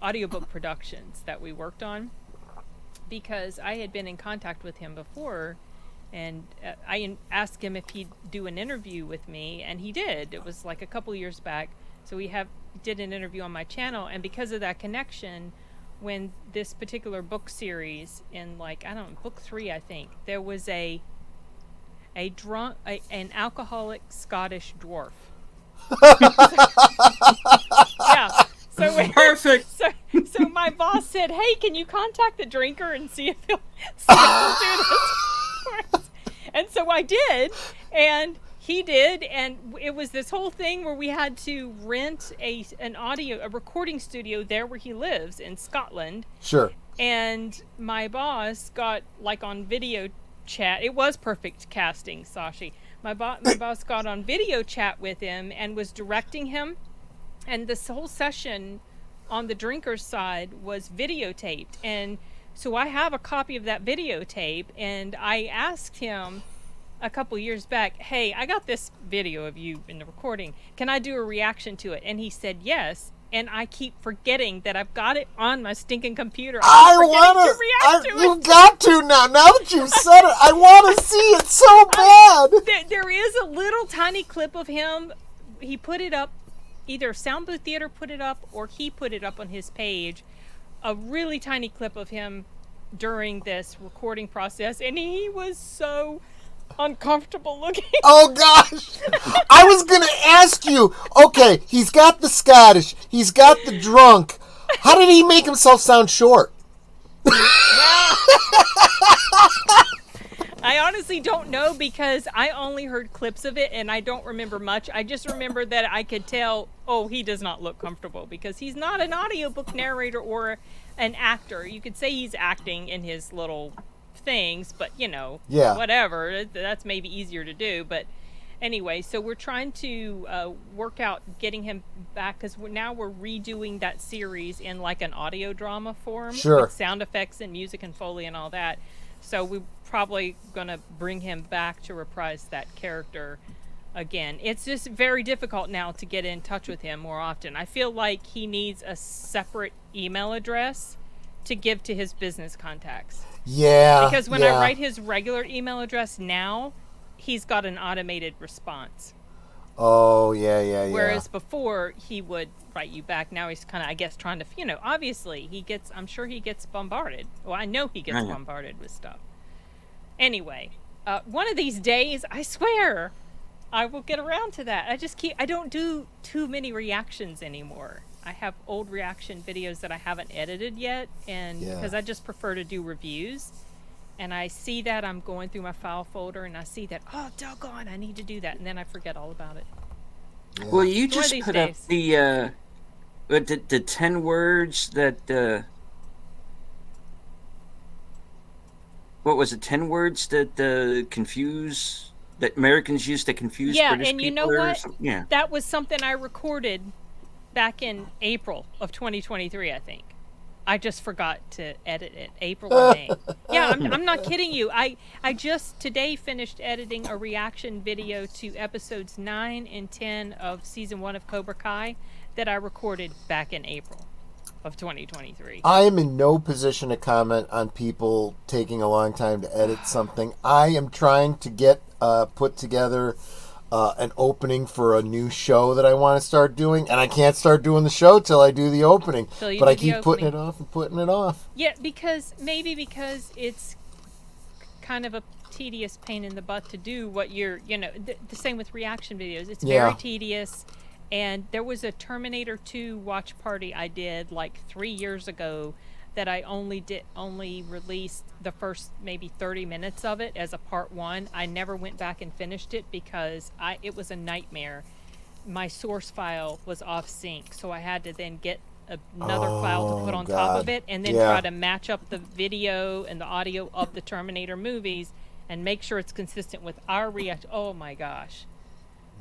audiobook productions that we worked on, because I had been in contact with him before, and I asked him if he'd do an interview with me, and he did. It was like a couple years back. So we did an interview on my channel, and because of that connection, when this particular book series in book 3, I think, there was an alcoholic Scottish dwarf. Yeah. So Perfect. So my boss said, "Hey, can you contact the drinker and see if he'll do this?" And so I did, and he did, and it was this whole thing where we had to rent a recording studio there where he lives in Scotland. Sure. And my boss got on video chat. It was perfect casting, Sashi. My boss got on video chat with him and was directing him. And this whole session on the drinker's side was videotaped. And so I have a copy of that videotape, and I asked him a couple years back, "Hey, I got this video of you in the recording. Can I do a reaction to it?" And he said yes. And I keep forgetting that I've got it on my stinking computer. You got to now. Now that you've said it, I want to see it so bad. There is a little tiny clip of him. He put it up. Either Sound Booth Theater put it up or he put it up on his page. A really tiny clip of him during this recording process, and he was so uncomfortable looking. Oh gosh! I was gonna ask you. Okay, he's got the Scottish. He's got the drunk. How did he make himself sound short? I honestly don't know, because I only heard clips of it and I don't remember much. I just remember that I could tell, he does not look comfortable, because he's not an audiobook narrator or an actor. You could say he's acting in his little things, but whatever. That's maybe easier to do. But anyway, so we're trying to work out getting him back, because now we're redoing that series in an audio drama form. Sure. With sound effects and music and Foley and all that. So we're probably going to bring him back to reprise that character again. It's just very difficult now to get in touch with him more often. I feel like he needs a separate email address to give to his business contacts. Yeah. Because when I write his regular email address now, he's got an automated response. Oh, yeah. Whereas before, he would write you back. Now he's kind of, I guess, trying to, obviously I'm sure he gets bombarded. Well, I know he gets bombarded with stuff. Anyway, one of these days, I swear, I will get around to that. I don't do too many reactions anymore. I have old reaction videos that I haven't edited yet, and because I just prefer to do reviews. And I see that I'm going through my file folder, and I see that, oh, doggone, I need to do that, and then I forget all about it. Yeah. Well, you just put up the 10 words that what was it? 10 words that confuse, that Americans use to confuse British and you people, know what? Yeah, that was something I recorded back in April of 2023, I think. I just forgot to edit it. April or May. Yeah, I'm not kidding you. I just today finished editing a reaction video to episodes 9 and 10 of season 1 of Cobra Kai that I recorded back in April of 2023. I am in no position to comment on people taking a long time to edit something. I am trying to get put together an opening for a new show that I want to start doing, and I can't start doing the show till I do the opening. But I keep putting it off and putting it off. Yeah, because it's kind of a tedious pain in the butt to do what you're, the same with reaction videos. It's very tedious. And there was a Terminator 2 watch party I did 3 years ago that I only released the first maybe 30 minutes of it as a part 1. I never went back and finished it because it was a nightmare. My source file was off sync, so I had to then get another file to put on top of it, and then try to match up the video and the audio of the Terminator movies and make sure it's consistent with our reaction. Oh my gosh.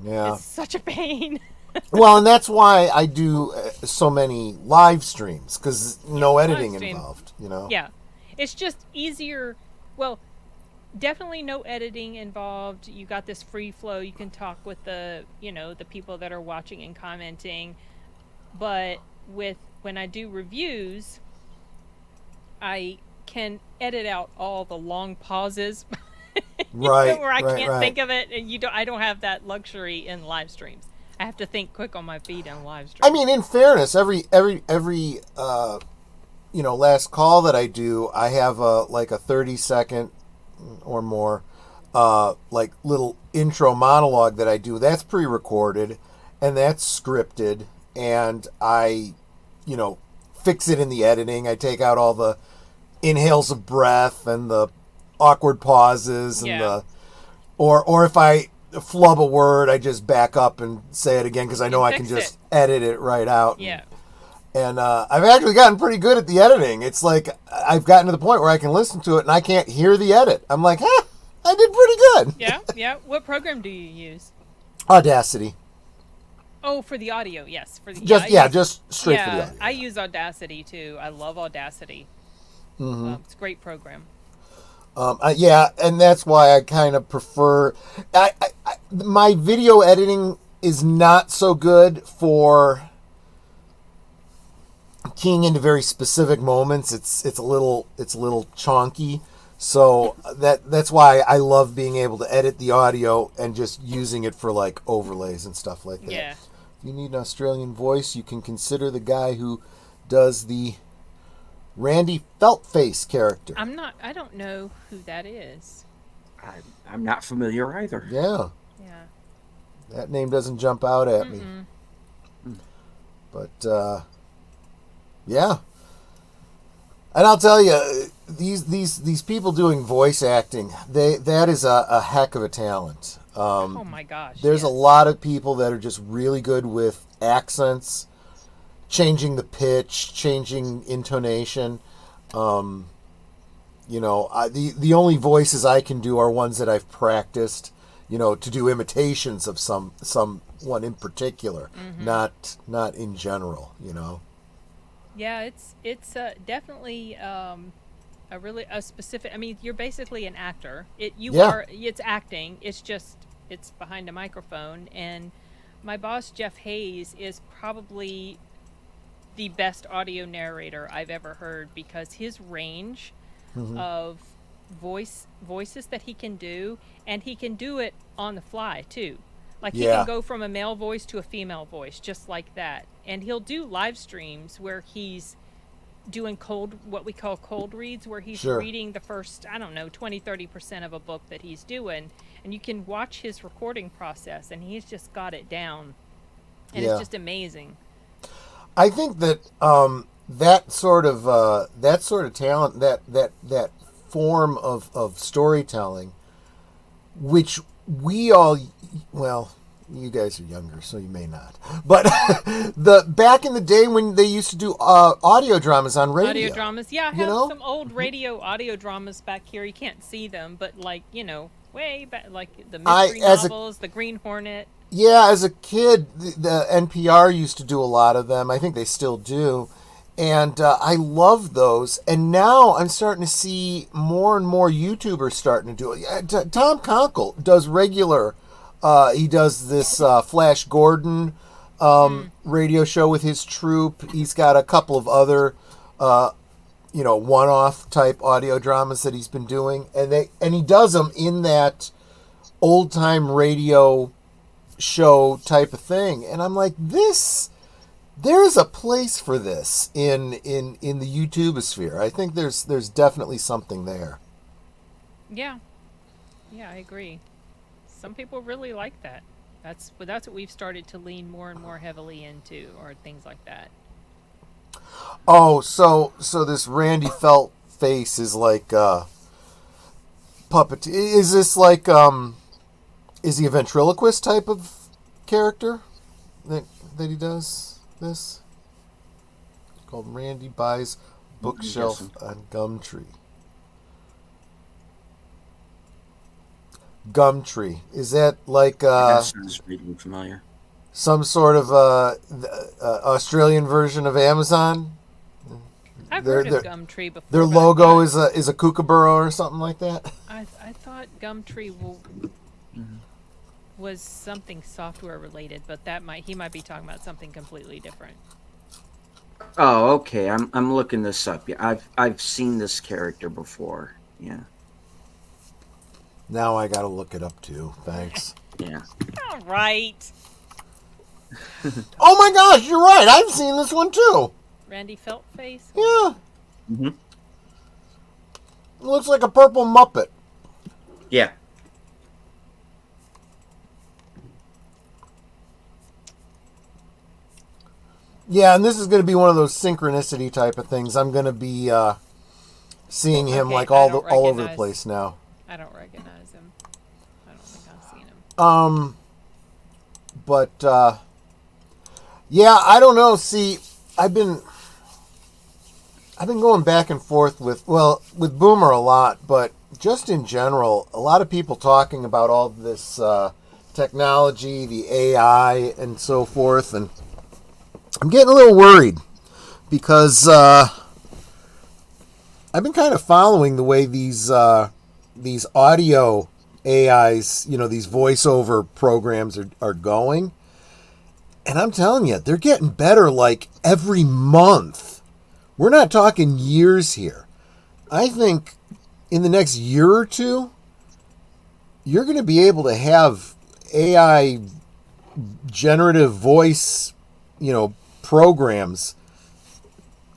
Yeah. It's such a pain. Well, and that's why I do so many live streams, because no editing live stream. involved, you know? Yeah. It's just easier. Well, definitely no editing involved. You got this free flow. You can talk with the people that are watching and commenting. But when I do reviews, I can edit out all the long pauses. Right. Where I can't right. think of it, and I don't have that luxury in live streams. I have to think quick on my feet on live streams. I mean, in fairness, every last call that I do, I have a 30-second or more little intro monologue that I do. That's pre-recorded and that's scripted, and I fix it in the editing. I take out all the inhales of breath and the awkward pauses and or if I flub a word, I just back up and say it again because I know I can just edit it right out. Yeah. And I've actually gotten pretty good at the editing. It's like I've gotten to the point where I can listen to it and I can't hear the edit. I'm like, I did pretty good. Yeah. What program do you use? Audacity. Oh, for the audio, yes. Just straight for the audio. I use Audacity too. I love Audacity. Mm-hmm. It's a great program. And that's why I kind of prefer. My video editing is not so good for keying into very specific moments. It's a little chonky. So that's why I love being able to edit the audio and just using it for overlays and stuff like that. Yeah. If you need an Australian voice, you can consider the guy who does the Randy Feltface character. I don't know who that is. I'm not familiar either. Yeah. Yeah. That name doesn't jump out at me. But yeah. And I'll tell you, these people doing voice acting, that is a heck of a talent. Oh my gosh. There's a lot of people that are just really good with accents, changing the pitch, changing intonation. The only voices I can do are ones that I've practiced, to do imitations of someone in particular, not in general, Yeah, it's definitely a specific. I mean, you're basically an actor. It's acting. It's behind a microphone. And my boss Jeff Hayes is probably the best audio narrator I've ever heard, because his range of voices that he can do, and he can do it on the fly too. Like he can go from a male voice to a female voice just like that. And he'll do live streams where he's doing what we call cold reads, where he's reading the first, 20-30% of a book that he's doing, and you can watch his recording process, and he's just got it down, and it's just amazing. I think that that sort of talent, that form of storytelling, which we all, you guys are younger, so you may not. But back in the day when they used to do audio dramas on radio. Audio dramas, yeah. I have some old radio audio dramas back here. You can't see them, but way back, like the mystery novels, the Green Hornet. Yeah, as a kid, the NPR used to do a lot of them. I think they still do. And I love those. And now I'm starting to see more and more YouTubers starting to do it. Tom Conkle does regular. He does this Flash Gordon radio show with his troupe. He's got a couple of other, one-off type audio dramas that he's been doing, and he does them in that old-time radio show type of thing. And I'm like, there's a place for this in the YouTubeosphere. I think there's definitely something there. Yeah, I agree. Some people really like that. That's what we've started to lean more and more heavily into, or things like that. Oh, so this Randy Feltface is like puppet. Is this like is he a ventriloquist type of character that he does this? It's called Randy Buys Bookshelf on Gumtree. Gumtree. Is that like That sounds really familiar. some sort of Australian version of Amazon? I've heard of Gumtree before. Their but logo is a kookaburra or something like that. I thought Gumtree was something software related, but he might be talking about something completely different. Oh, okay. I'm looking this up. Yeah, I've seen this character before. Yeah. Now I gotta look it up too. Thanks. Yeah. All right. Oh my gosh, you're right. I've seen this one too. Randy Feltface? Yeah. Mm-hmm. It looks like a purple Muppet. Yeah. Yeah, and this is going to be one of those synchronicity type of things. I'm going to be seeing him like all over the place now. I don't recognize him. I don't think I've seen him. But yeah, I don't know. See, I've been going back and forth with Boomer a lot, but just in general, a lot of people talking about all this technology, the AI, and so forth, and I'm getting a little worried because I've been kind of following the way these audio AIs, these voiceover programs are going. And I'm telling you, they're getting better like every month. We're not talking years here. I think in the next year or two, you're going to be able to have AI generative voice, programs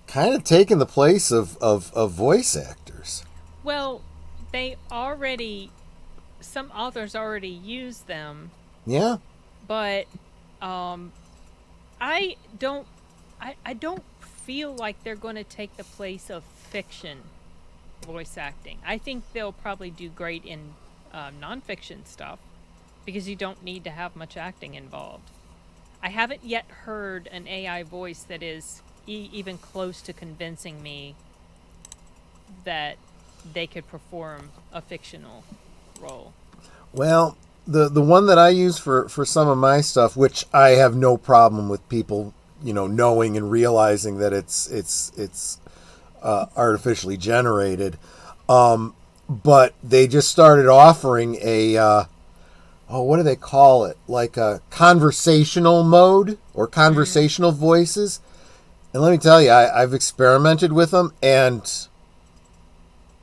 kind of taking the place of voice actors. Well, some authors already use them. Yeah. But I don't feel like they're going to take the place of fiction voice acting. I think they'll probably do great in nonfiction stuff because you don't need to have much acting involved. I haven't yet heard an AI voice that is even close to convincing me that they could perform a fictional role. Well, the one that I use for some of my stuff, which I have no problem with people, knowing and realizing that it's artificially generated, but they just started offering a what do they call it? Like a conversational mode or conversational voices. And let me tell you, I've experimented with them, and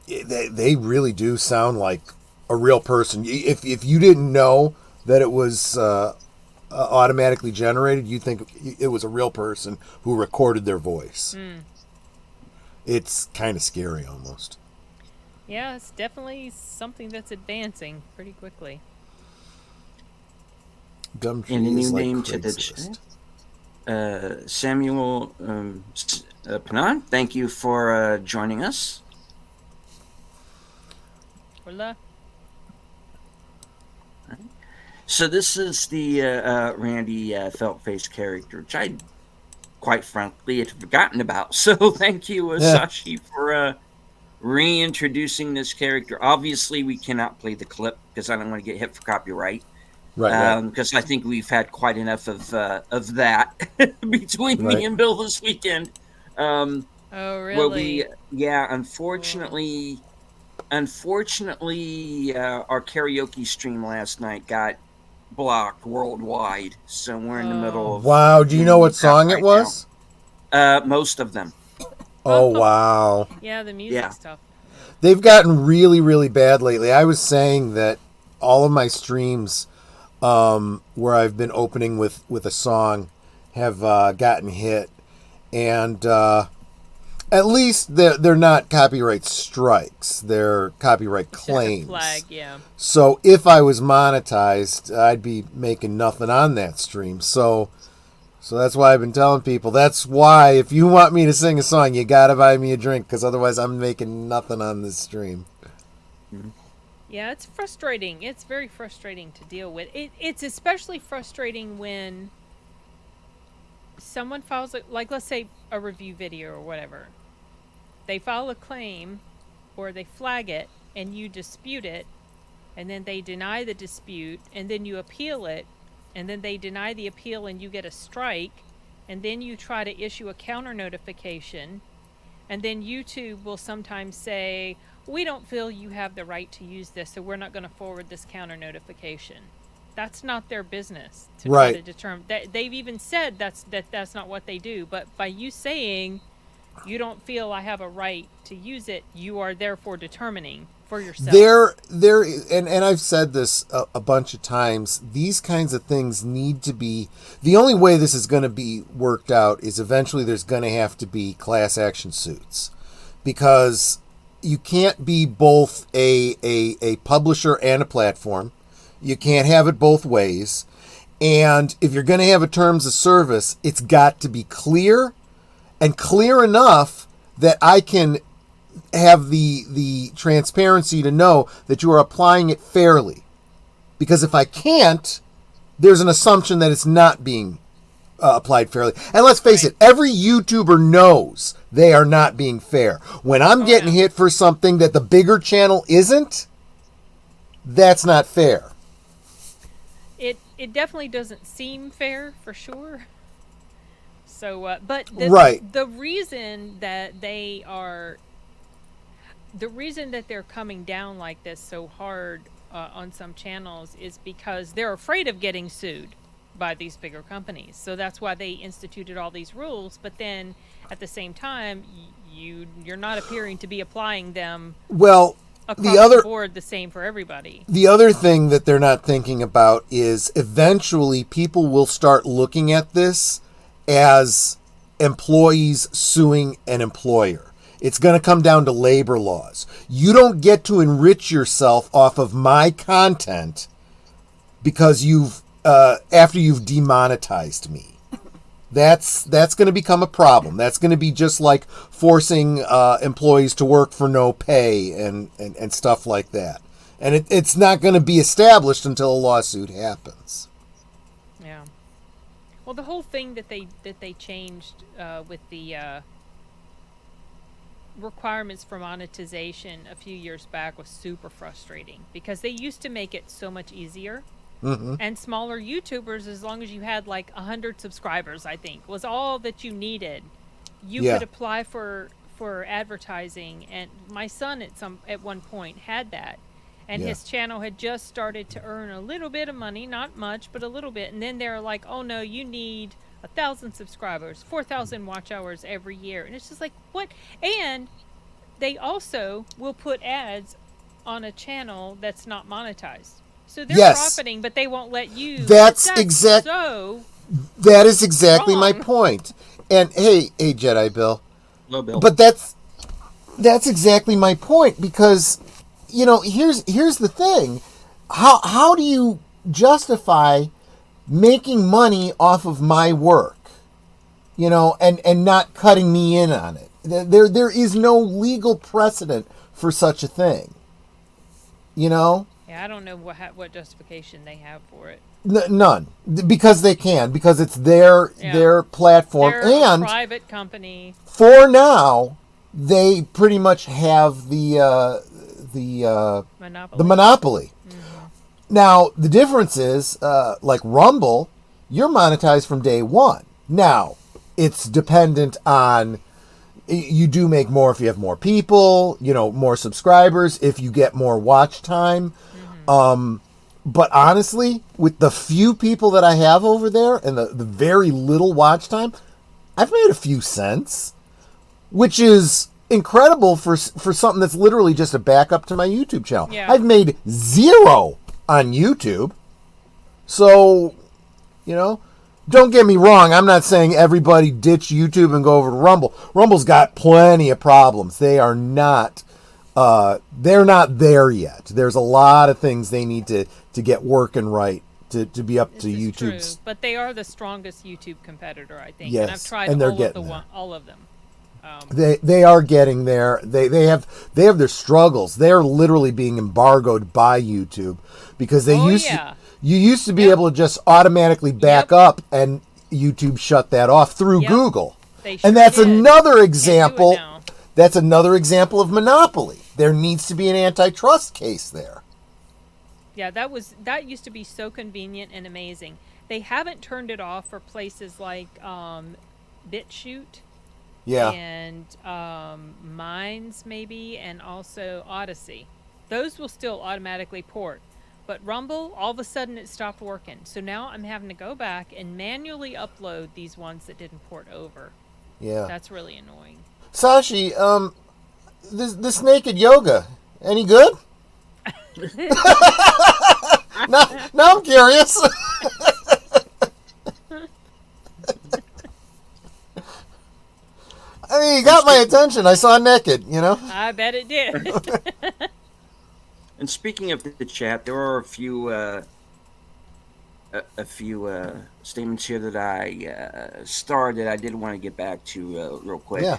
they really do sound like a real person. If you didn't know that it was automatically generated, you'd think it was a real person who recorded their voice. It's kind of scary almost. Yeah, it's definitely something that's advancing pretty quickly. And a new name to the chat. Samuel Panan, thank you for joining us. Hola. So this is the Randy Feltface character, which I quite frankly had forgotten about. So thank you, Sashi, for reintroducing this character. Obviously, we cannot play the clip because I don't want to get hit for copyright. Right. Because I think we've had quite enough of that between me and Bill this weekend. Oh, really? Unfortunately, our karaoke stream last night got blocked worldwide. So we're in the middle of... Wow, do you know what song it was? Most of them. Oh, wow. Yeah, the music stuff. They've gotten really, really bad lately. I was saying that all of my streams where I've been opening with a song have gotten hit. And at least they're not copyright strikes. They're copyright claims. Flag, yeah. So if I was monetized, I'd be making nothing on that stream. So that's why I've been telling people, that's why if you want me to sing a song, you got to buy me a drink, because otherwise I'm making nothing on this stream. Mm-hmm. Yeah, it's frustrating. It's very frustrating to deal with. It's especially frustrating when someone files, like, let's say a review video or whatever. They file a claim or they flag it and you dispute it, and then they deny the dispute, and then you appeal it, and then they deny the appeal and you get a strike, and then you try to issue a counter notification, and then YouTube will sometimes say, we don't feel you have the right to use this, so we're not going to forward this counter notification. That's not their business to try to determine. They've even said that's not what they do. But by you saying you don't feel I have a right to use it, you are therefore determining for yourself. And I've said this a bunch of times. These kinds of things need to be. The only way this is going to be worked out is eventually there's going to have to be class action suits, because you can't be both a publisher and a platform. You can't have it both ways. And if you're going to have a terms of service, it's got to be clear, and clear enough that I can have the transparency to know that you are applying it fairly. Because if I can't, there's an assumption that it's not being applied fairly. And let's face it, every YouTuber knows they are not being fair. When I'm getting hit for something that the bigger channel isn't, that's not fair. It definitely doesn't seem fair, for sure. So, but the reason that they're coming down like this so hard on some channels is because they're afraid of getting sued by these bigger companies. So that's why they instituted all these rules. But then at the same time, you're not appearing to be applying them. Well, across the board the same for everybody. The other thing that they're not thinking about is eventually people will start looking at this as employees suing an employer. It's going to come down to labor laws. You don't get to enrich yourself off of my content because after you've demonetized me. That's going to become a problem. That's going to be just like forcing employees to work for no pay and stuff like that. And it's not going to be established until a lawsuit happens. Yeah. Well, the whole thing that they changed with the requirements for monetization a few years back was super frustrating, because they used to make it so much easier. Mm-hmm. And smaller YouTubers, as long as you had like 100 subscribers, I think, was all that you needed. You could apply for advertising, and my son at one point had that, and his channel had just started to earn a little bit of money, not much, but a little bit. And then they're like, "Oh no, you need 1,000 subscribers, 4,000 watch hours every year," and it's just like, what? And they also will put ads on a channel that's not monetized. So they're profiting, but they won't let you. That is exactly my point. And hey, Jedi Bill. Hello, Bill. But that's exactly my point, because here's the thing. How do you justify making money off of my work? And not cutting me in on it. There is no legal precedent for such a thing. I don't know what justification they have for it. None, because they can, because it's their platform. They're and a private company. For now, they pretty much have the monopoly. Mm-hmm. Now the difference is, like Rumble, you're monetized from day one. Now it's dependent on. You do make more if you have more people, more subscribers, if you get more watch time. Mm-hmm. But honestly, with the few people that I have over there and the very little watch time, I've made a few cents, which is incredible for something that's literally just a backup to my YouTube channel. Yeah. I've made zero on YouTube. So, don't get me wrong, I'm not saying everybody ditch YouTube and go over to Rumble. Rumble's got plenty of problems. They are not they're not there yet. There's a lot of things they need to get working right to be up to YouTube's. But they are the strongest YouTube competitor, I think. Yes, and I've tried all of them. They are getting there. They have their struggles. They're literally being embargoed by YouTube because they you used to be able to just automatically back up, and YouTube shut that off through Google. And that's another example. That's another example of monopoly. There needs to be an antitrust case there. Yeah, that used to be so convenient and amazing. They haven't turned it off for places like BitChute Yeah. and Minds maybe, and also Odyssey. Those will still automatically port. But Rumble, all of a sudden it stopped working. So now I'm having to go back and manually upload these ones that didn't port over. Yeah. That's really annoying. Sashi, this naked yoga, any good? now I'm curious. I mean, you got my attention. I saw naked, you know? I bet it did. And speaking of the chat, there are a few statements here that I started. I did want to get back to real quick. Yeah.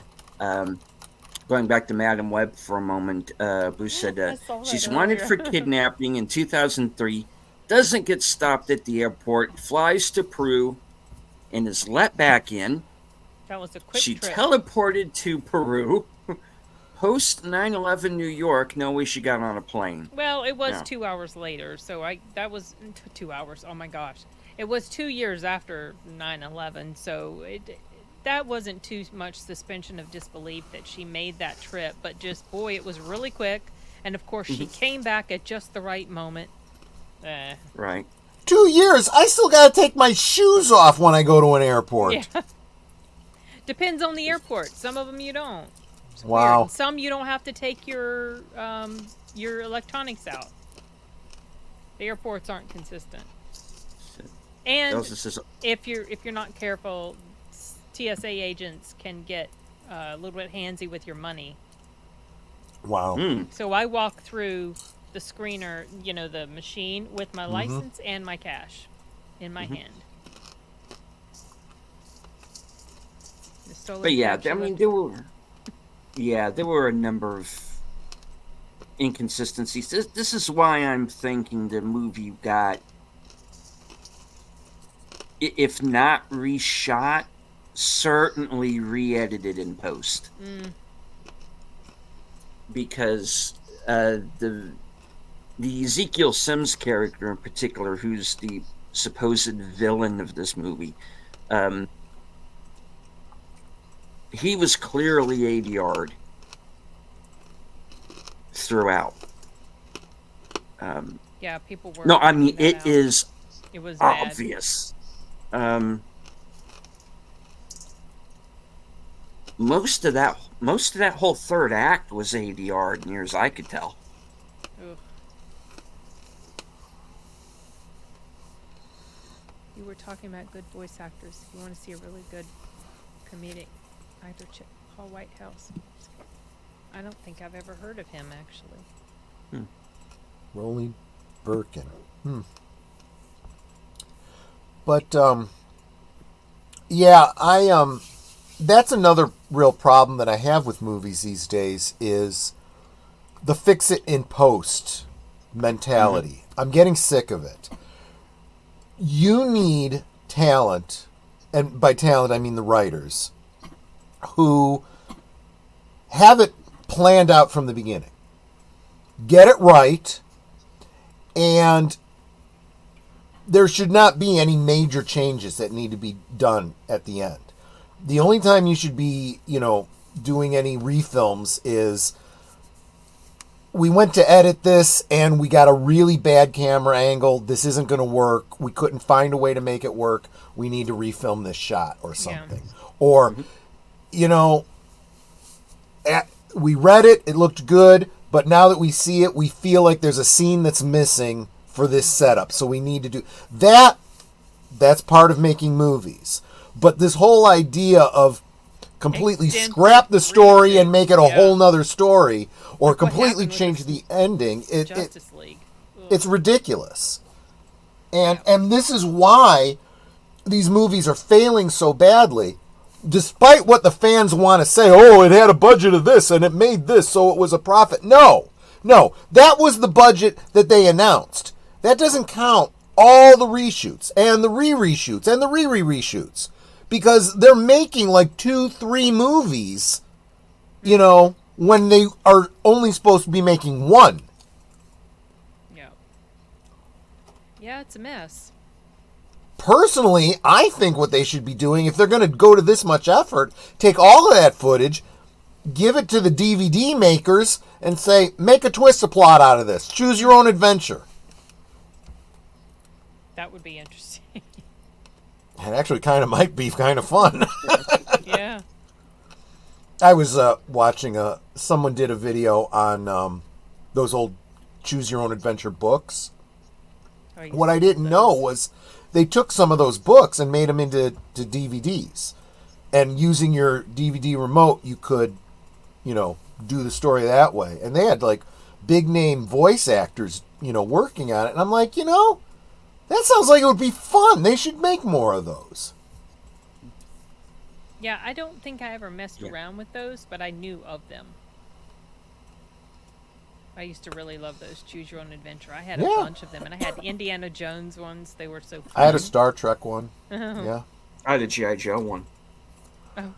Going back to Madam Web for a moment, Bruce said she's wanted for kidnapping in 2003, doesn't get stopped at the airport, flies to Peru, and is let back in. That was a quick She trip. teleported to Peru. Post 9/11 New York, no way she got on a plane. Well, it was Yeah. 2 hours later, so that was 2 hours. Oh my gosh. It was 2 years after 9/11, so that wasn't too much suspension of disbelief that she made that trip, but just, boy, it was really quick. And of course, she came back at just the right moment. Right. 2 years. I still got to take my shoes off when I go to an airport. Yeah. Depends on the airport. Some of them you don't. It's Wow. weird. Some you don't have to take your electronics out. The airports aren't consistent. And if you're not careful, TSA agents can get a little bit handsy with your money. Wow. So I walk through the screener, the machine, with my license and my cash in my hand. But yeah, I mean, there were a number of inconsistencies. This is why I'm thinking the movie got, if not reshot, certainly re-edited in post. Because the Ezekiel Sims character in particular, who's the supposed villain of this movie, he was clearly ADR'd throughout. Yeah, people were. No, I mean it is was obvious. Most of that whole third act was ADR'd, near as I could tell. Ugh. You were talking about good voice actors. If you want to see a really good comedic actor, Paul Whitehouse. I don't think I've ever heard of him, actually. Rolly Birkin. But yeah, that's another real problem that I have with movies these days is the fix it in post mentality. I'm getting sick of it. You need talent, and by talent I mean the writers, who have it planned out from the beginning. Get it right, and there should not be any major changes that need to be done at the end. The only time you should be, doing any refilms is we went to edit this and we got a really bad camera angle. This isn't going to work. We couldn't find a way to make it work. We need to refilm this shot or something. Yeah. Or, we read it, it looked good, but now that we see it, we feel like there's a scene that's missing for this setup. So we need to do that. That's part of making movies. But this whole idea of completely scrap the story and make it a whole nother story, or completely change the ending, it's ridiculous. And this is why these movies are failing so badly, despite what the fans want to say. Oh, it had a budget of this and it made this, so it was a profit. No, that was the budget that they announced. That doesn't count all the reshoots and the reshoots and the reshoots, because they're making like 2-3 movies, when they are only supposed to be making one. Yeah. Yeah, it's a mess. Personally, I think what they should be doing, if they're going to go to this much effort, take all of that footage, give it to the DVD makers, and say, make a twist-a-plot out of this. Choose your own adventure. That would be interesting. It actually kind of might be kind of fun. Yeah. I was watching someone did a video on those old choose your own adventure books. What I didn't know was they took some of those books and made them into DVDs. And using your DVD remote, you could, do the story that way. And they had like big name voice actors, working on it. And I'm like, that sounds like it would be fun. They should make more of those. Yeah, I don't think I ever messed around with those, but I knew of them. I used to really love those Choose Your Own Adventure. I had a bunch of them, and I had the Indiana Jones ones. They were so fun. I had a Star Trek one. Yeah. I had a G.I. Joe one. Oh.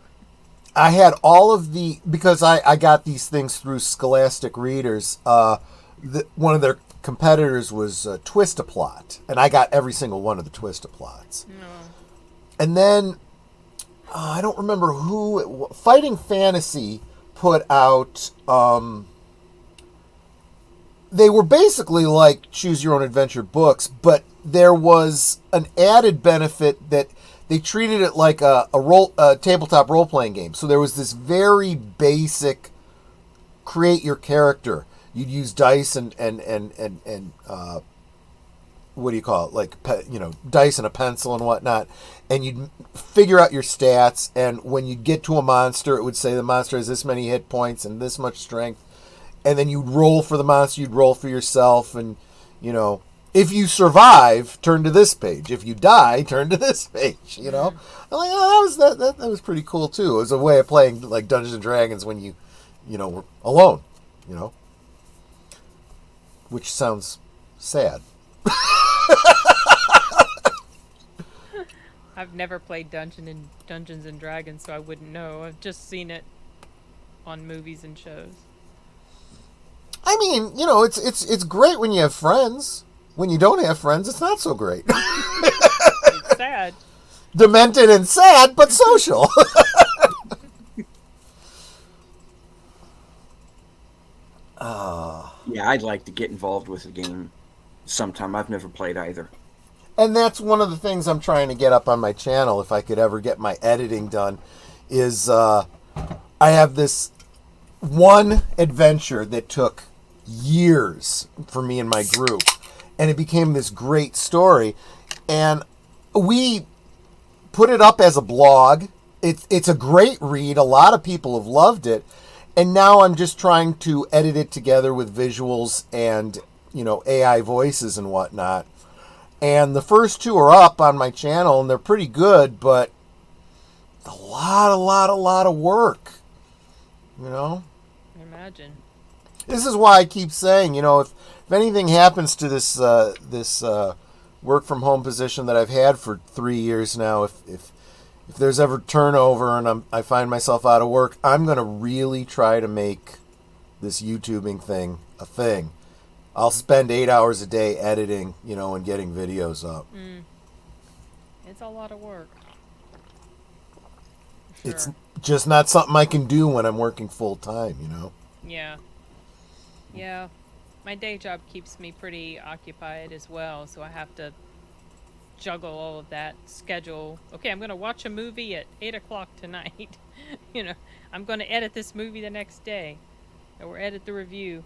I had all of because I got these things through Scholastic Readers. One of their competitors was Twist-a-Plot, and I got every single one of the Twist-a-Plots. No. And then, I don't remember who, Fighting Fantasy put out, they were basically like Choose Your Own Adventure books, but there was an added benefit that they treated it like a tabletop role-playing game. So there was this very basic create your character. You'd use dice and what do you call it? Like, dice and a pencil and whatnot. And you'd figure out your stats. And when you get to a monster, it would say the monster has this many hit points and this much strength. And then you'd roll for the monster, you'd roll for yourself. And, if you survive, turn to this page. If you die, turn to this page, I'm like, that was pretty cool, too. It was a way of playing, like, Dungeons & Dragons when you were alone, Which sounds sad. I've never played Dungeons and Dragons, so I wouldn't know. I've just seen it on movies and shows. I mean, it's great when you have friends. When you don't have friends, it's not so great. It's sad. Demented and sad, but social. Yeah, I'd like to get involved with a game sometime. I've never played either. And that's one of the things I'm trying to get up on my channel, if I could ever get my editing done, is I have this one adventure that took years for me and my group, and it became this great story, and we put it up as a blog. It's a great read. A lot of people have loved it, and now I'm just trying to edit it together with visuals and AI voices and whatnot. And the first two are up on my channel, and they're pretty good, but a lot of work. I imagine. This is why I keep saying, if anything happens to this work from home position that I've had for 3 years now, if there's ever turnover and I find myself out of work, I'm going to really try to make this YouTubing thing a thing. I'll spend 8 hours a day editing, and getting videos up. It's a lot of work. Sure. It's just not something I can do when I'm working full time, Yeah. Yeah. My day job keeps me pretty occupied as well, so I have to juggle all of that schedule. Okay, I'm going to watch a movie at 8 o'clock tonight. I'm going to edit this movie the next day, or edit the review.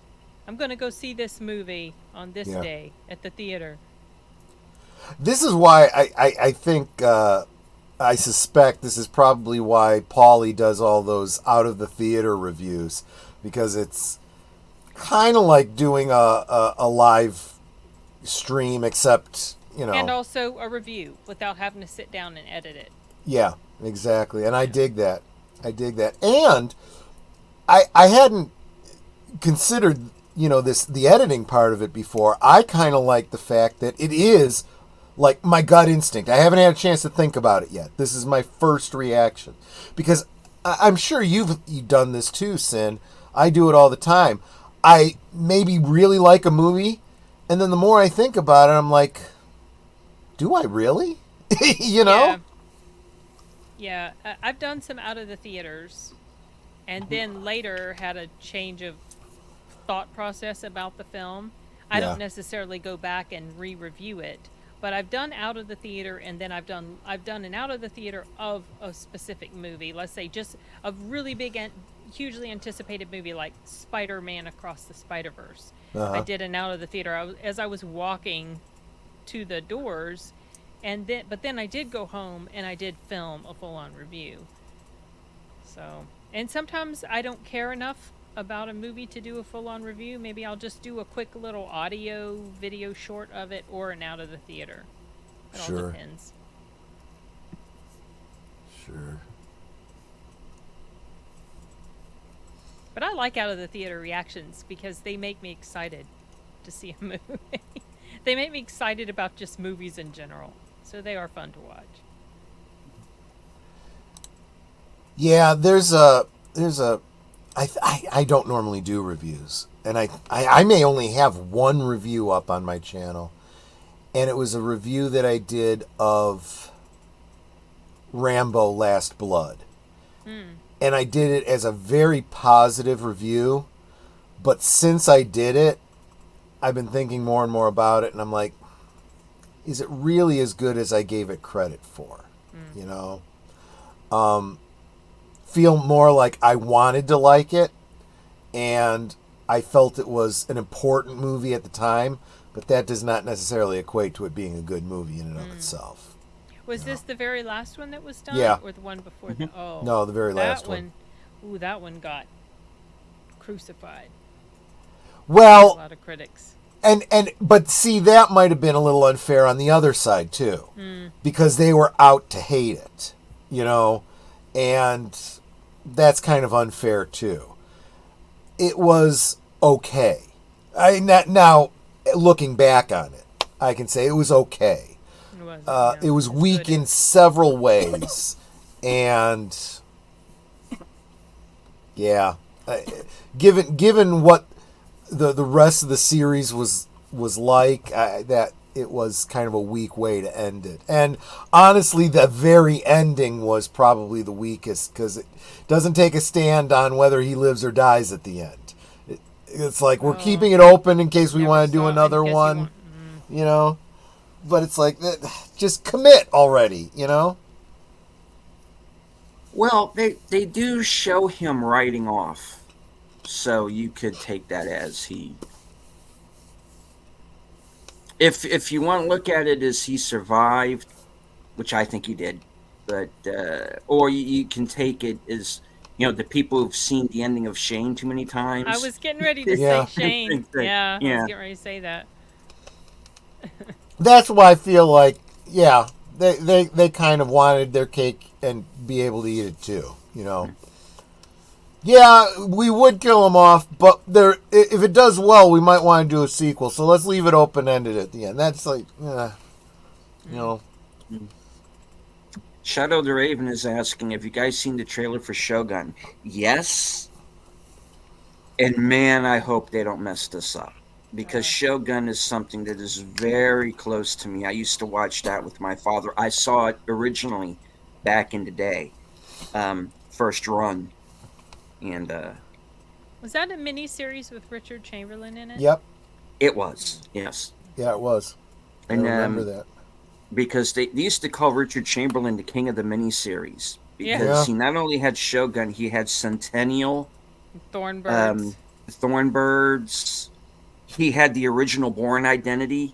I'm going to go see this movie on this day at the theater. This is why I think, I suspect this is probably why Paulie does all those out of the theater reviews, because it's kind of like doing a live stream, except, And also a review without having to sit down and edit it. Yeah, exactly. And I dig that. And I hadn't considered, the editing part of it before. I kind of like the fact that it is like my gut instinct. I haven't had a chance to think about it yet. This is my first reaction, because I'm sure you've done this too, Sin. I do it all the time. I maybe really like a movie, and then the more I think about it, I'm like, do I really? You know? Yeah, I've done some out of the theaters, and then later had a change of thought process about the film. I Yeah. don't necessarily go back and re-review it, but I've done out of the theater, and then I've done an out of the theater of a specific movie. Let's say just a really big and hugely anticipated movie like Spider-Man Across the Spider-Verse. I did an out of the theater as I was walking to the doors, and then I did go home and I did film a full-on review. So, and sometimes I don't care enough about a movie to do a full-on review. Maybe I'll just do a quick little audio video short of it, or an out of the theater. It all Sure. depends. Sure. But I like out of the theater reactions because they make me excited to see a movie. They make me excited about just movies in general. So they are fun to watch. Yeah, I don't normally do reviews, and I may only have one review up on my channel, and it was a review that I did of Rambo: Last Blood, and I did it as a very positive review, but since I did it, I've been thinking more and more about it, and I'm like, is it really as good as I gave it credit for? You know? Feel more like I wanted to like it, and I felt it was an important movie at the time, but that does not necessarily equate to it being a good movie in and of itself. Was this the very last one that was done? Yeah. Or the one before that? Oh. No, the very last one. Ooh, that one got crucified. A Well, lot of critics. but see, that might have been a little unfair on the other side too, because they were out to hate it, you know, and that's kind of unfair too. It was okay. Now looking back on it, I can say it was okay. It was weak in several ways, and yeah, given what the rest of the series was like, that it was kind of a weak way to end it. And honestly, the very ending was probably the weakest, because it doesn't take a stand on whether he lives or dies at the end. It's like we're keeping it open in case we want to do another one, you know. But it's like, just commit already, you know. Well, they do show him riding off, so you could take that as he. If you want to look at it as he survived, which I think he did, but or you can take it as, you know, the people who've seen the ending of Shane too many times. I was getting ready to say Shane. I was getting ready to say that. That's why I feel like, yeah, they kind of wanted their cake and be able to eat it too, you know. Yeah, we would kill him off, but if it does well, we might want to do a sequel. So let's leave it open-ended at the end. That's like, you know. Shadow the Raven is asking, have you guys seen the trailer for Shogun? Yes. And man, I hope they don't mess this up, because Shogun is something that is very close to me. I used to watch that with my father. I saw it originally back in the day, first run. And was that a mini-series with Richard Chamberlain in it? Yep. It was, yes. Yeah, it was. I remember that. Because they used to call Richard Chamberlain the king of the miniseries. Because he not only had Shogun, he had Centennial, Thornbirds. Thornbirds. He had the original Bourne Identity.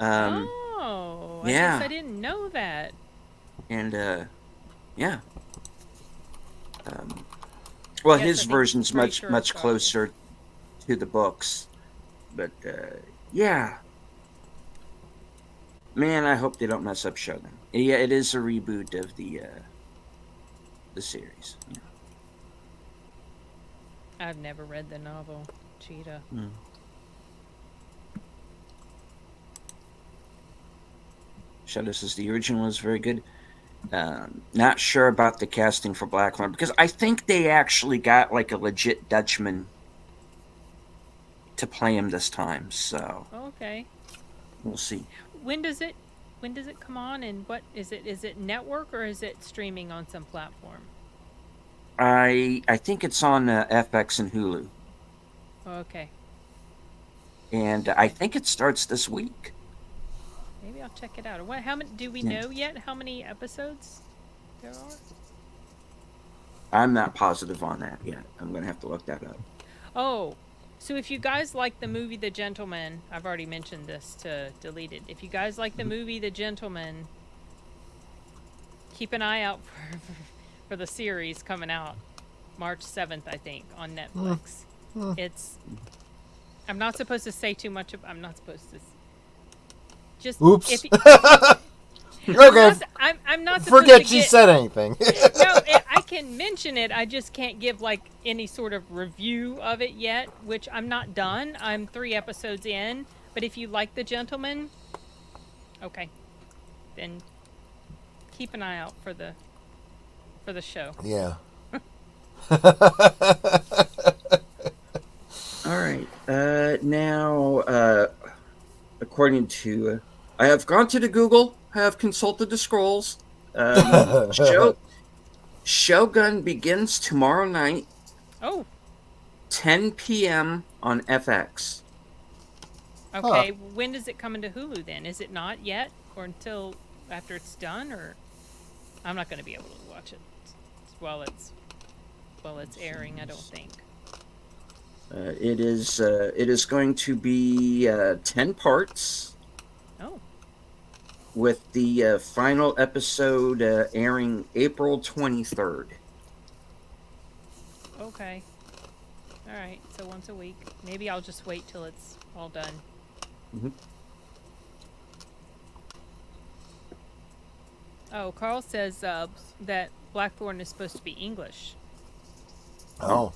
I guess I didn't know that. And yeah. Well, his version's much closer to the books, but yeah. Man, I hope they don't mess up Shogun. Yeah, it is a reboot of the series. Yeah. I've never read the novel, Cheetah. Shadow says the original is very good. Not sure about the casting for Blackthorn, because I think they actually got like a legit Dutchman to play him this time. So okay, we'll see. When when does it come on, and what is it? Is it network or is it streaming on some platform? I think it's on FX and Hulu, Okay, and I think it starts this week. maybe I'll check it out. What? How many? Do we know yet? How many episodes there are? I'm not positive on that yet. I'm gonna have to look that up. Oh, so if you guys like the movie The Gentleman, I've already mentioned this to Deleted. If you guys like the movie The Gentleman, keep an eye out for the series coming out March 7th, I think, on Netflix. It's. I'm not supposed to say too much. I'm not supposed to. Just. Oops. If, Okay. I'm not supposed Forget to she get, said anything. No, I can mention it. I just can't give like any sort of review of it yet, which I'm not done. I'm 3 episodes in. But if you like The Gentleman, okay, then keep an eye out for the show. Yeah. All right. Now, according to, I have gone to the Google. I have consulted the scrolls. Shogun begins tomorrow night. Oh. 10 p.m. on FX. Okay. When does it come into Hulu then? Is it not yet, or until after it's done, or I'm not going to be able to watch it while it's airing. I don't think. It is going to be 10 parts. Oh. With the final episode airing April 23rd. Okay. All right. So once a week. Maybe I'll just wait till it's all done. Mm-hmm. Oh, Carl says that Blackthorn is supposed to be English. Oh.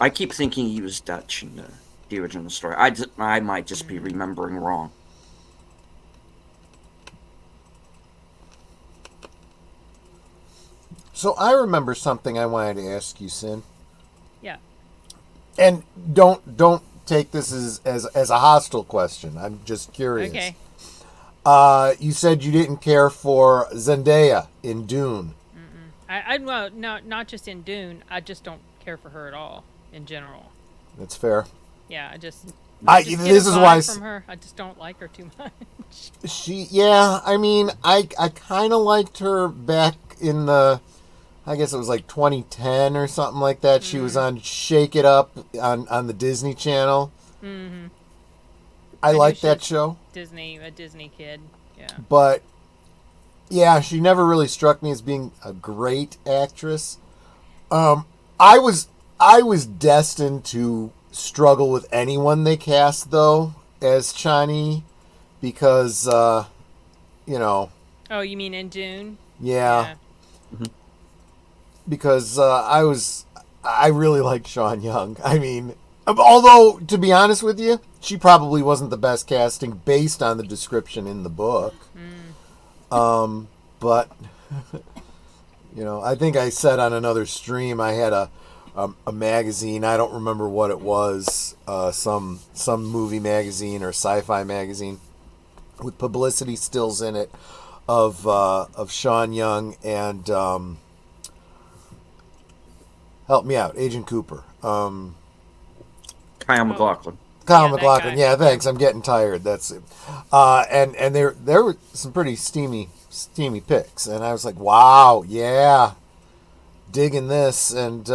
I keep thinking he was Dutch in the original story. I might just be remembering wrong. So I remember something I wanted to ask you, Sin. Yeah. And don't take this as a hostile question. I'm just curious. Okay. You said you didn't care for Zendaya in Dune. Well, not just in Dune. I just don't care for her at all in general. That's fair. Yeah, I just this is why from her. I just don't like her too much. I mean, I kind of liked her back in the, I guess it was like 2010 or something like that. She was on Shake It Up on the Disney Channel. Mm-hmm. I liked that show. A Disney kid. Yeah. But yeah, she never really struck me as being a great actress. I was destined to struggle with anyone they cast though as Chani because you know. Oh, you mean in Dune? Yeah. Mm-hmm. Because I really liked Sean Young. I mean, although to be honest with you, she probably wasn't the best casting based on the description in the book. But you know, I think I said on another stream I had a magazine. I don't remember what it was. Some movie magazine or sci-fi magazine with publicity stills in it of Sean Young and help me out, Agent Cooper. Kyle MacLachlan. Kyle MacLachlan. Yeah, thanks. I'm getting tired. That's it. And there were some pretty steamy pics, and I was like, wow, yeah, digging this, and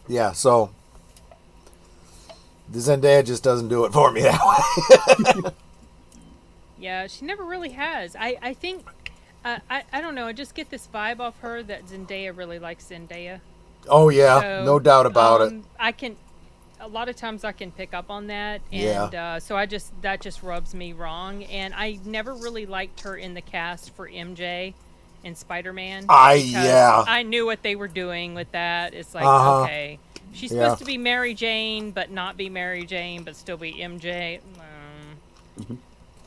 yeah. So the Zendaya just doesn't do it for me that way. Yeah, she never really has. I think I don't know. I just get this vibe off her that Zendaya really likes Zendaya. Oh yeah, So, no doubt about it. A lot of times I can pick up on that, and so that just rubs me wrong. And I never really liked her in the cast for MJ in Spider-Man. I knew what they were doing with that. It's like okay, she's supposed to be Mary Jane, but not be Mary Jane, but still be MJ.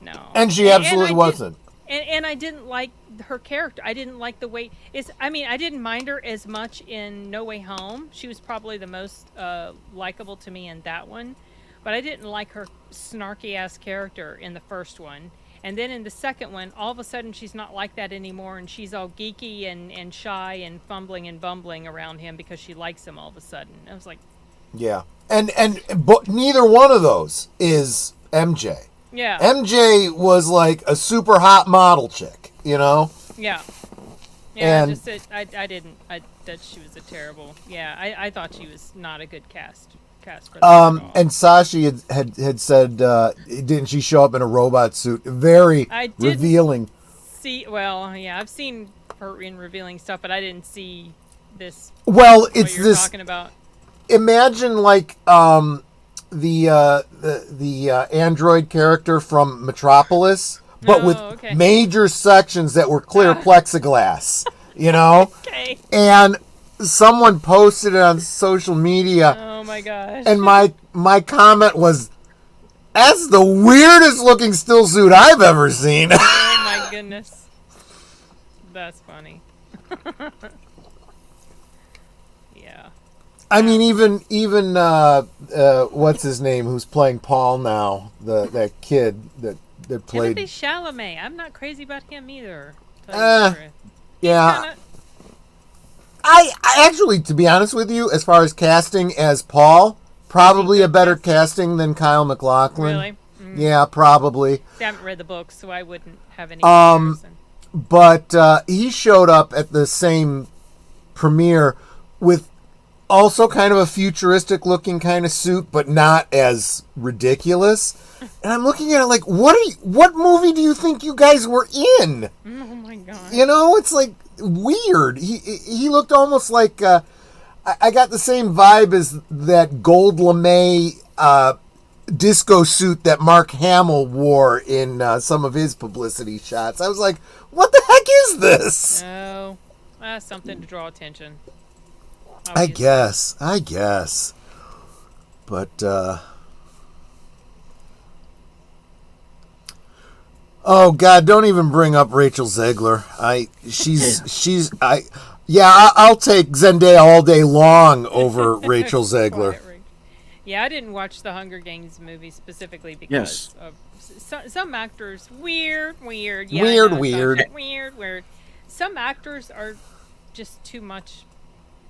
No. And she absolutely wasn't. And I didn't like her character. I didn't like the way I didn't mind her as much in No Way Home. She was probably the most likable to me in that one, but I didn't like her snarky ass character in the first one. And then in the second one, all of a sudden she's not like that anymore, and she's all geeky and shy and fumbling and bumbling around him because she likes him all of a sudden. I was like, Yeah. But neither one of those is MJ. yeah. MJ was like a super hot model chick, you know? Yeah. Yeah, And- I that she was a terrible. Yeah, I thought she was not a good cast for that at all. And Sashi had said, didn't she show up in a robot suit? Very I didn't revealing. Well, yeah, I've seen her in revealing stuff, but I didn't see this. Well, what it's you're this. talking about. Imagine like the android character from Metropolis, but with okay. major sections that were clear plexiglass, you know? Okay. And someone posted it on social media. Oh my gosh. And my comment was, that's the weirdest looking still suit I've ever seen. Oh my goodness. That's funny. Yeah. I mean, even what's his name, who's playing Paul now, that kid that played. Timothy Chalamet. I'm not crazy about him either. Yeah. Kinda... I actually, to be honest with you, as far as casting as Paul, probably a better casting than Kyle MacLachlan. Really? Mm. Yeah, probably. I haven't read the book, so I wouldn't have any comparison. But he showed up at the same premiere with also kind of a futuristic looking kind of suit, but not as ridiculous. And I'm looking at it like, what movie do you think you guys were in? Oh my god! You know, it's like weird. He looked almost like I got the same vibe as that gold lame disco suit that Mark Hamill wore in some of his publicity shots. I was like, what the heck is this? Oh, that's something to draw attention. I guess. But, oh God, don't even bring up Rachel Zegler. I'll take Zendaya all day long over Rachel Zegler. Yeah, I didn't watch the Hunger Games movie specifically because of some actors. Weird. Yeah, weird. Some actors are just too much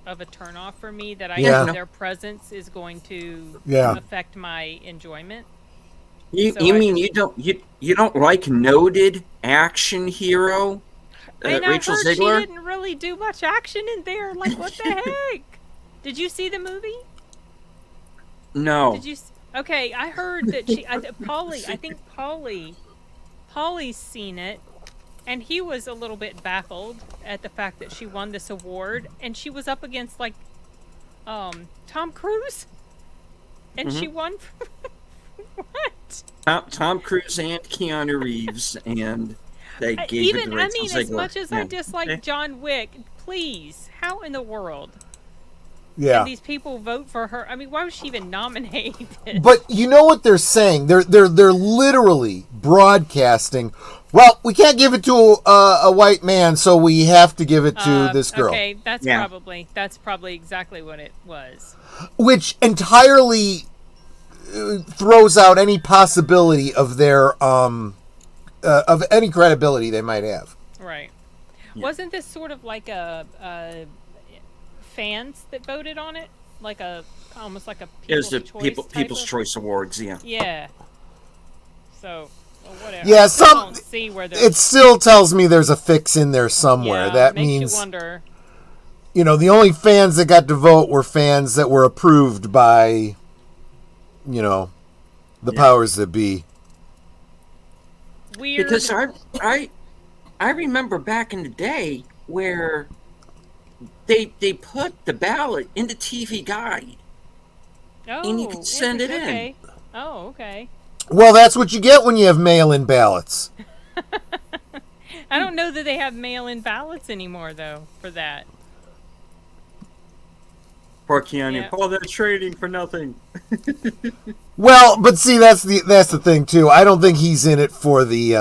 of a turnoff for me that I know their presence is going to affect my enjoyment. You mean you don't like noted action hero Rachel Zegler? She didn't really do much action in there. Like, what the heck? Did you see the movie? No. Did you? Okay, I heard that she. Paulie's seen it, and he was a little bit baffled at the fact that she won this award, and she was up against like, Tom Cruise, and she won. What? Tom Cruise and Keanu Reeves, and they gave it to Rachel Zegler. As much as I dislike John Wick, please, how in the world? Yeah. And these people vote for her. I mean, why was she even nominated? But you know what they're saying? They're literally broadcasting. Well, we can't give it to a white man, so we have to give it to this girl. Okay, that's probably exactly what it was. Which entirely throws out any possibility of their of any credibility they might have. Right. Yeah. Wasn't this sort of like a fans that voted on it, like almost like a People's Choice Awards, yeah. Yeah. So, whatever. Yeah, it still tells me there's a fix in there somewhere. Yeah, that makes means you wonder. You know, the only fans that got to vote were fans that were approved by, you know, the powers that be. Weird. Because I remember back in the day where they put the ballot in the TV guide. Oh, and you could send it in. Oh, okay. Well, that's what you get when you have mail-in ballots. I don't know that they have mail-in ballots anymore, though, for that. Poor Keanu. Yeah. All that training for nothing. Well, but see, that's the thing too. I don't think he's in it for the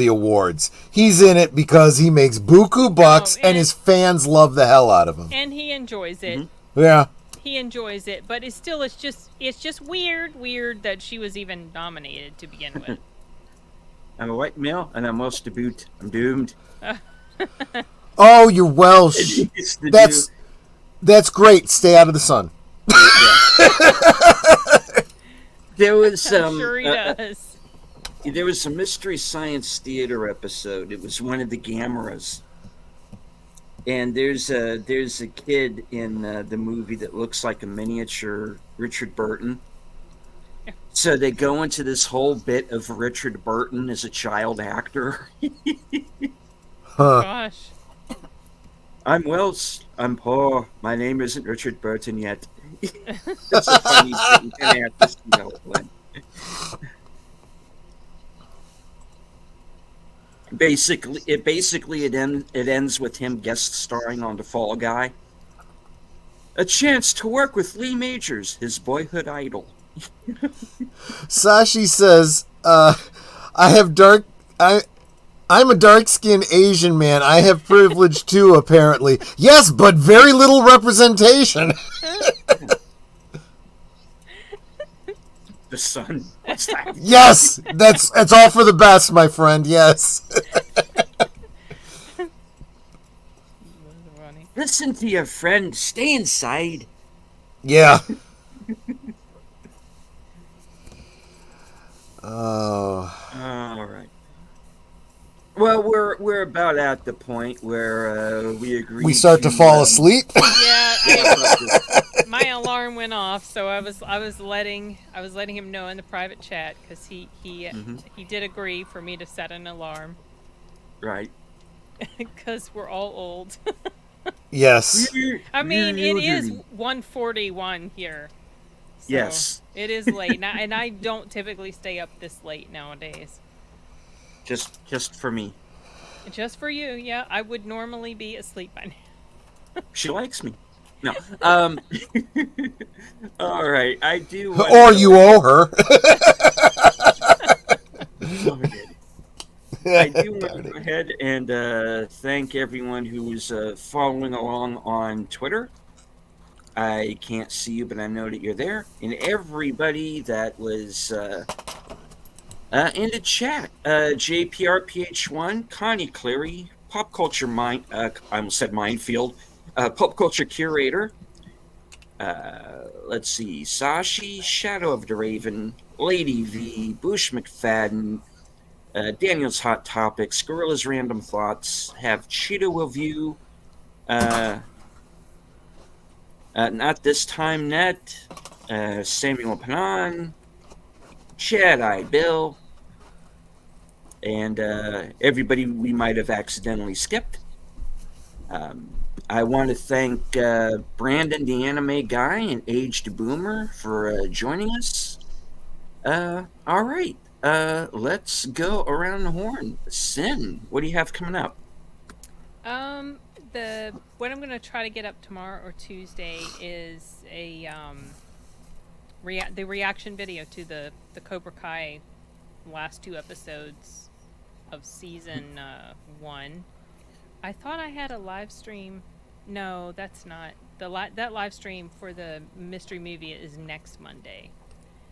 awards. He's in it because he makes buku bucks, and his fans love the hell out of him. And he enjoys it. Yeah. He enjoys it, but it's just weird that she was even nominated to begin with. I'm a white male, and I'm Welsh to boot. I'm doomed. Oh, you're Welsh. It's the That's great. Stay out of the sun. There was I'm sure he does. There was a Mystery Science Theater episode. It was one of the Gammas, and there's a kid in the movie that looks like a miniature Richard Burton. So they go into this whole bit of Richard Burton as a child actor. Gosh. I'm Welsh. I'm poor. My name isn't Richard Burton yet. That's a funny thing. And have to see the whole thing. Basically it ends with him guest starring on The Fall Guy. A chance to work with Lee Majors, his boyhood idol. Sashi says, I'm a dark-skinned Asian man. I have privilege too, apparently. Yes, but very little representation. The sun. What's that? Yes, that's all for the best, my friend. Yes. Listen to your friend. Stay inside. Yeah. Oh. All right. Well, we're about at the point where we agree. We start to fall asleep. Yeah, my alarm went off, so I was letting him know in the private chat because he did agree for me to set an alarm. Right. Because we're all old. Yes. I mean, it is 1:41 here. So yes. It is late now, and I don't typically stay up this late nowadays. Just for me. Just for you, yeah. I would normally be asleep by now. She likes me. No. All right. I do. Or you owe her. I do want to go ahead and thank everyone who is following along on Twitter. I can't see you, but I know that you're there. And everybody that was in the chat, JPRPH1, Connie Cleary, Pop Culture I almost said Minefield, Pop Culture Curator. Let's see, Sashi, Shadow of the Raven, Lady V, Bush McFadden, Daniel's Hot Topics, Gorilla's Random Thoughts, Have Cheetah Will View, Not This Time Net, Samuel Panan, Jedi Bill, and everybody we might have accidentally skipped. I want to thank Brandon, the anime guy, and Aged Boomer for joining us. All right, let's go around the horn. Sin, what do you have coming up? What I'm going to try to get up tomorrow or Tuesday is a the reaction video to the Cobra Kai last 2 episodes of season 1. I thought I had a live stream. No, that's not that live stream for the mystery movie is next Monday.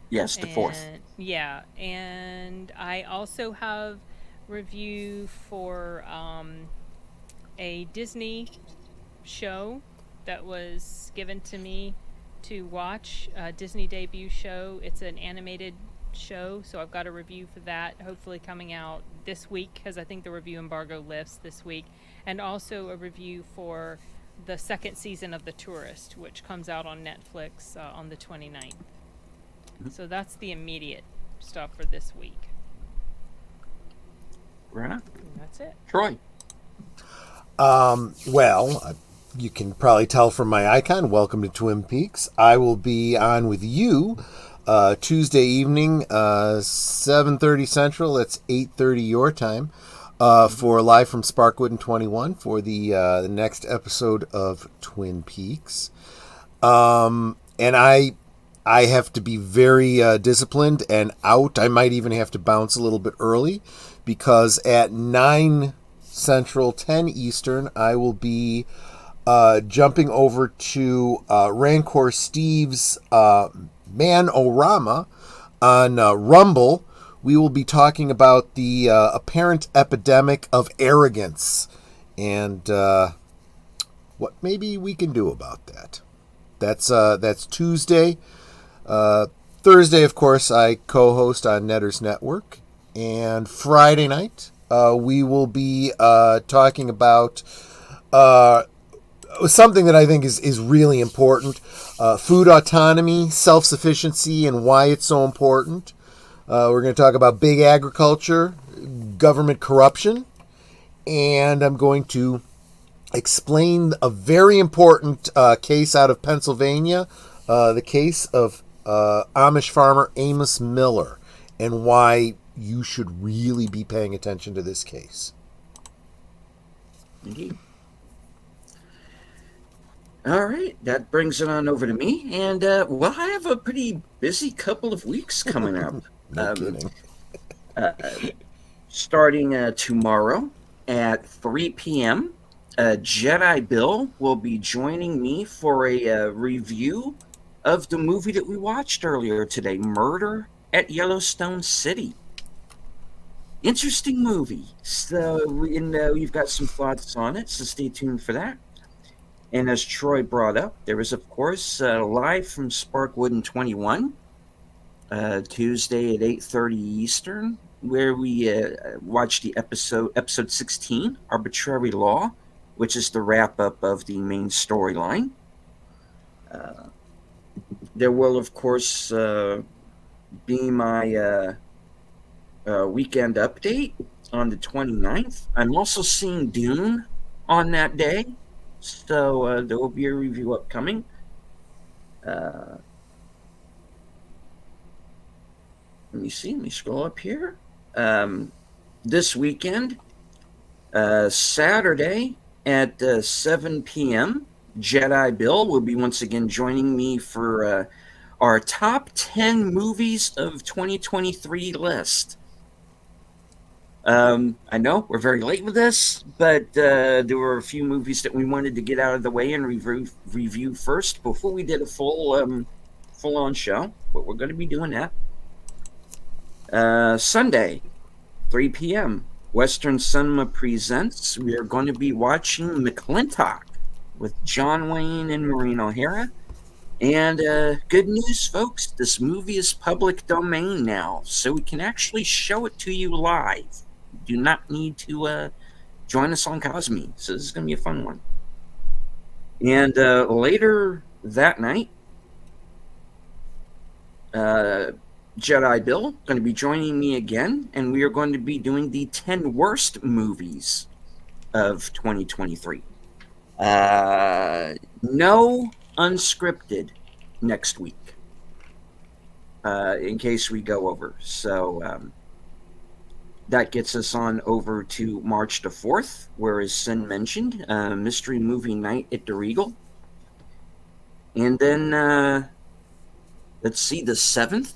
Yes, the 4th. Yeah, and I also have review for a Disney show that was given to me to watch, a Disney debut show. It's an animated show, so I've got a review for that, hopefully coming out this week, because I think the review embargo lifts this week, and also a review for the 2nd season of The Tourist, which comes out on Netflix on the 29th. So that's the immediate stuff for this week. Right on. That's it. Troy. Well, you can probably tell from my icon, welcome to Twin Peaks. I will be on with you Tuesday evening, 7:30 Central. That's 8:30 your time, for Live from Sparkwood and 21 for the next episode of Twin Peaks. And I have to be very disciplined and out. I might even have to bounce a little bit early because at 9 Central, 10 Eastern, I will be jumping over to Rancor Steve's Man-O-Rama on Rumble. We will be talking about the apparent epidemic of arrogance and what maybe we can do about that. That's Tuesday. Thursday, of course, I co-host on Netters Network. And Friday night, we will be talking about something that I think is really important. Food autonomy, self-sufficiency, and why it's so important. We're going to talk about big agriculture, government corruption, and I'm going to explain a very important case out of Pennsylvania, the case of Amish farmer Amos Miller, and why you should really be paying attention to this case. Indeed. All right, that brings it on over to me, and well, I have a pretty busy couple of weeks coming up. No kidding. Starting tomorrow at 3 p.m., Jedi Bill will be joining me for a review of the movie that we watched earlier today, Murder at Yellowstone City. Interesting movie. So we've got some thoughts on it, so stay tuned for that. And as Troy brought up, there is, of course, live from Sparkwood and 21, Tuesday at 8:30 Eastern, where we watch the episode 16, Arbitrary Law, which is the wrap-up of the main storyline. There will, of course, be my weekend update on the 29th. I'm also seeing Dune on that day, so there will be a review upcoming. Let me see. Let me scroll up here. This weekend, Saturday at 7 p.m., Jedi Bill will be once again joining me for our top 10 movies of 2023 list. I know we're very late with this, but there were a few movies that we wanted to get out of the way and review first before we did a full-on show. But we're going to be doing that. Sunday, 3 p.m., Western Cinema Presents. We are going to be watching McClintock with John Wayne and Maureen O'Hara. And good news, folks, this movie is public domain now, so we can actually show it to you live. You do not need to join us on Cosme, so this is going to be a fun one. And later that night, Jedi Bill going to be joining me again, and we are going to be doing the 10 worst movies of 2023. No unscripted next week, in case we go over. So that gets us on over to March the 4th, where, as Sin mentioned, Mystery Movie Night at the Regal. And then, let's see, the 7th,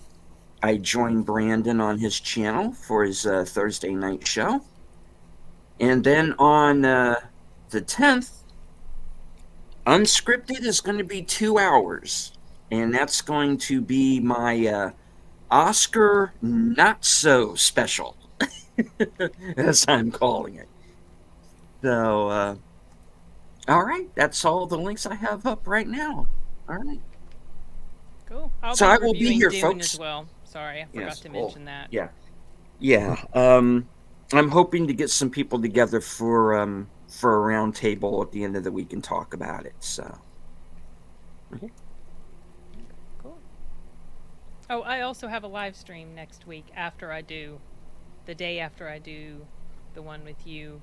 I joined Brandon on his channel for his Thursday night show. And then on the 10th, Unscripted is going to be 2 hours. And that's going to be my Oscar Not So Special, as I'm calling it. So, all right, that's all the links I have up right now. All right. Cool. So I will be reviewing here, Dune folks. as well. Sorry, I forgot to mention that. Yeah. Yeah. I'm hoping to get some people together for a round table at the end of the week and talk about it. So. Okay. Cool. Oh, I also have a live stream next week the day after I do the one with you,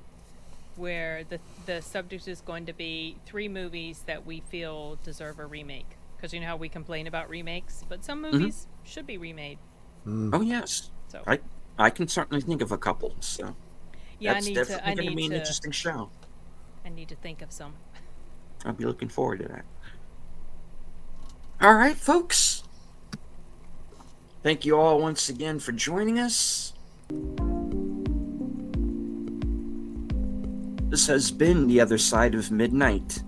where the subject is going to be 3 movies that we feel deserve a remake. Because you know how we complain about remakes, but some movies should be remade. Oh yes. So I can certainly think of a couple. So yeah, that's definitely going to be an interesting show. I need to think of some. I'll be looking forward to that. All right, folks. Thank you all once again for joining us. This has been The Other Side of Midnight.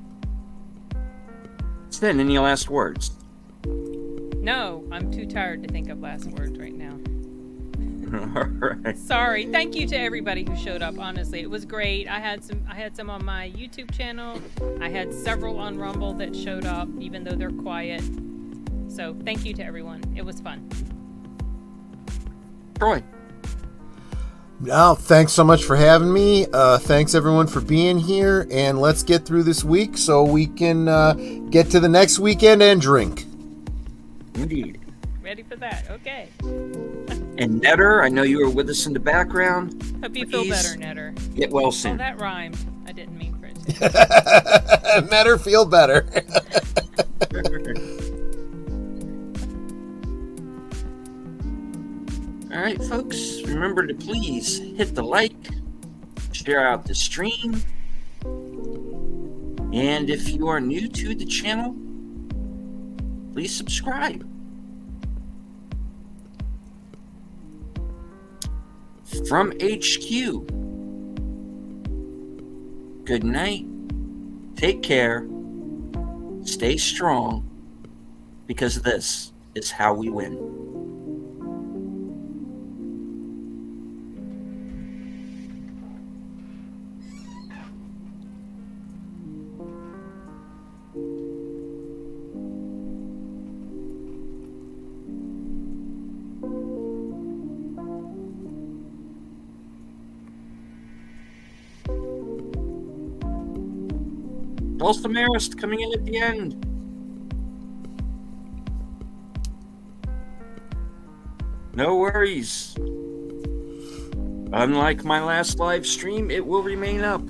Stan, any last words? No, I'm too tired to think of last words right now. All right. Sorry. Thank you to everybody who showed up. Honestly, it was great. I had some on my YouTube channel. I had several on Rumble that showed up, even though they're quiet. So thank you to everyone. It was fun. Troy. Now, thanks so much for having me. Thanks everyone for being here, and let's get through this week so we can get to the next weekend and drink. Indeed. Ready for that? Okay. And Netter, I know you were with us in the background. Hope you feel better, Netter. Get well Oh, soon. that rhymed. I didn't mean for it to. Netter, feel better. All right, folks, remember to please hit the like, share out the stream, and if you are new to the channel, please subscribe. From HQ, good night, take care, stay strong, because this is how we win. Dulcimerist coming in at the end. No worries. Unlike my last live stream, it will remain up.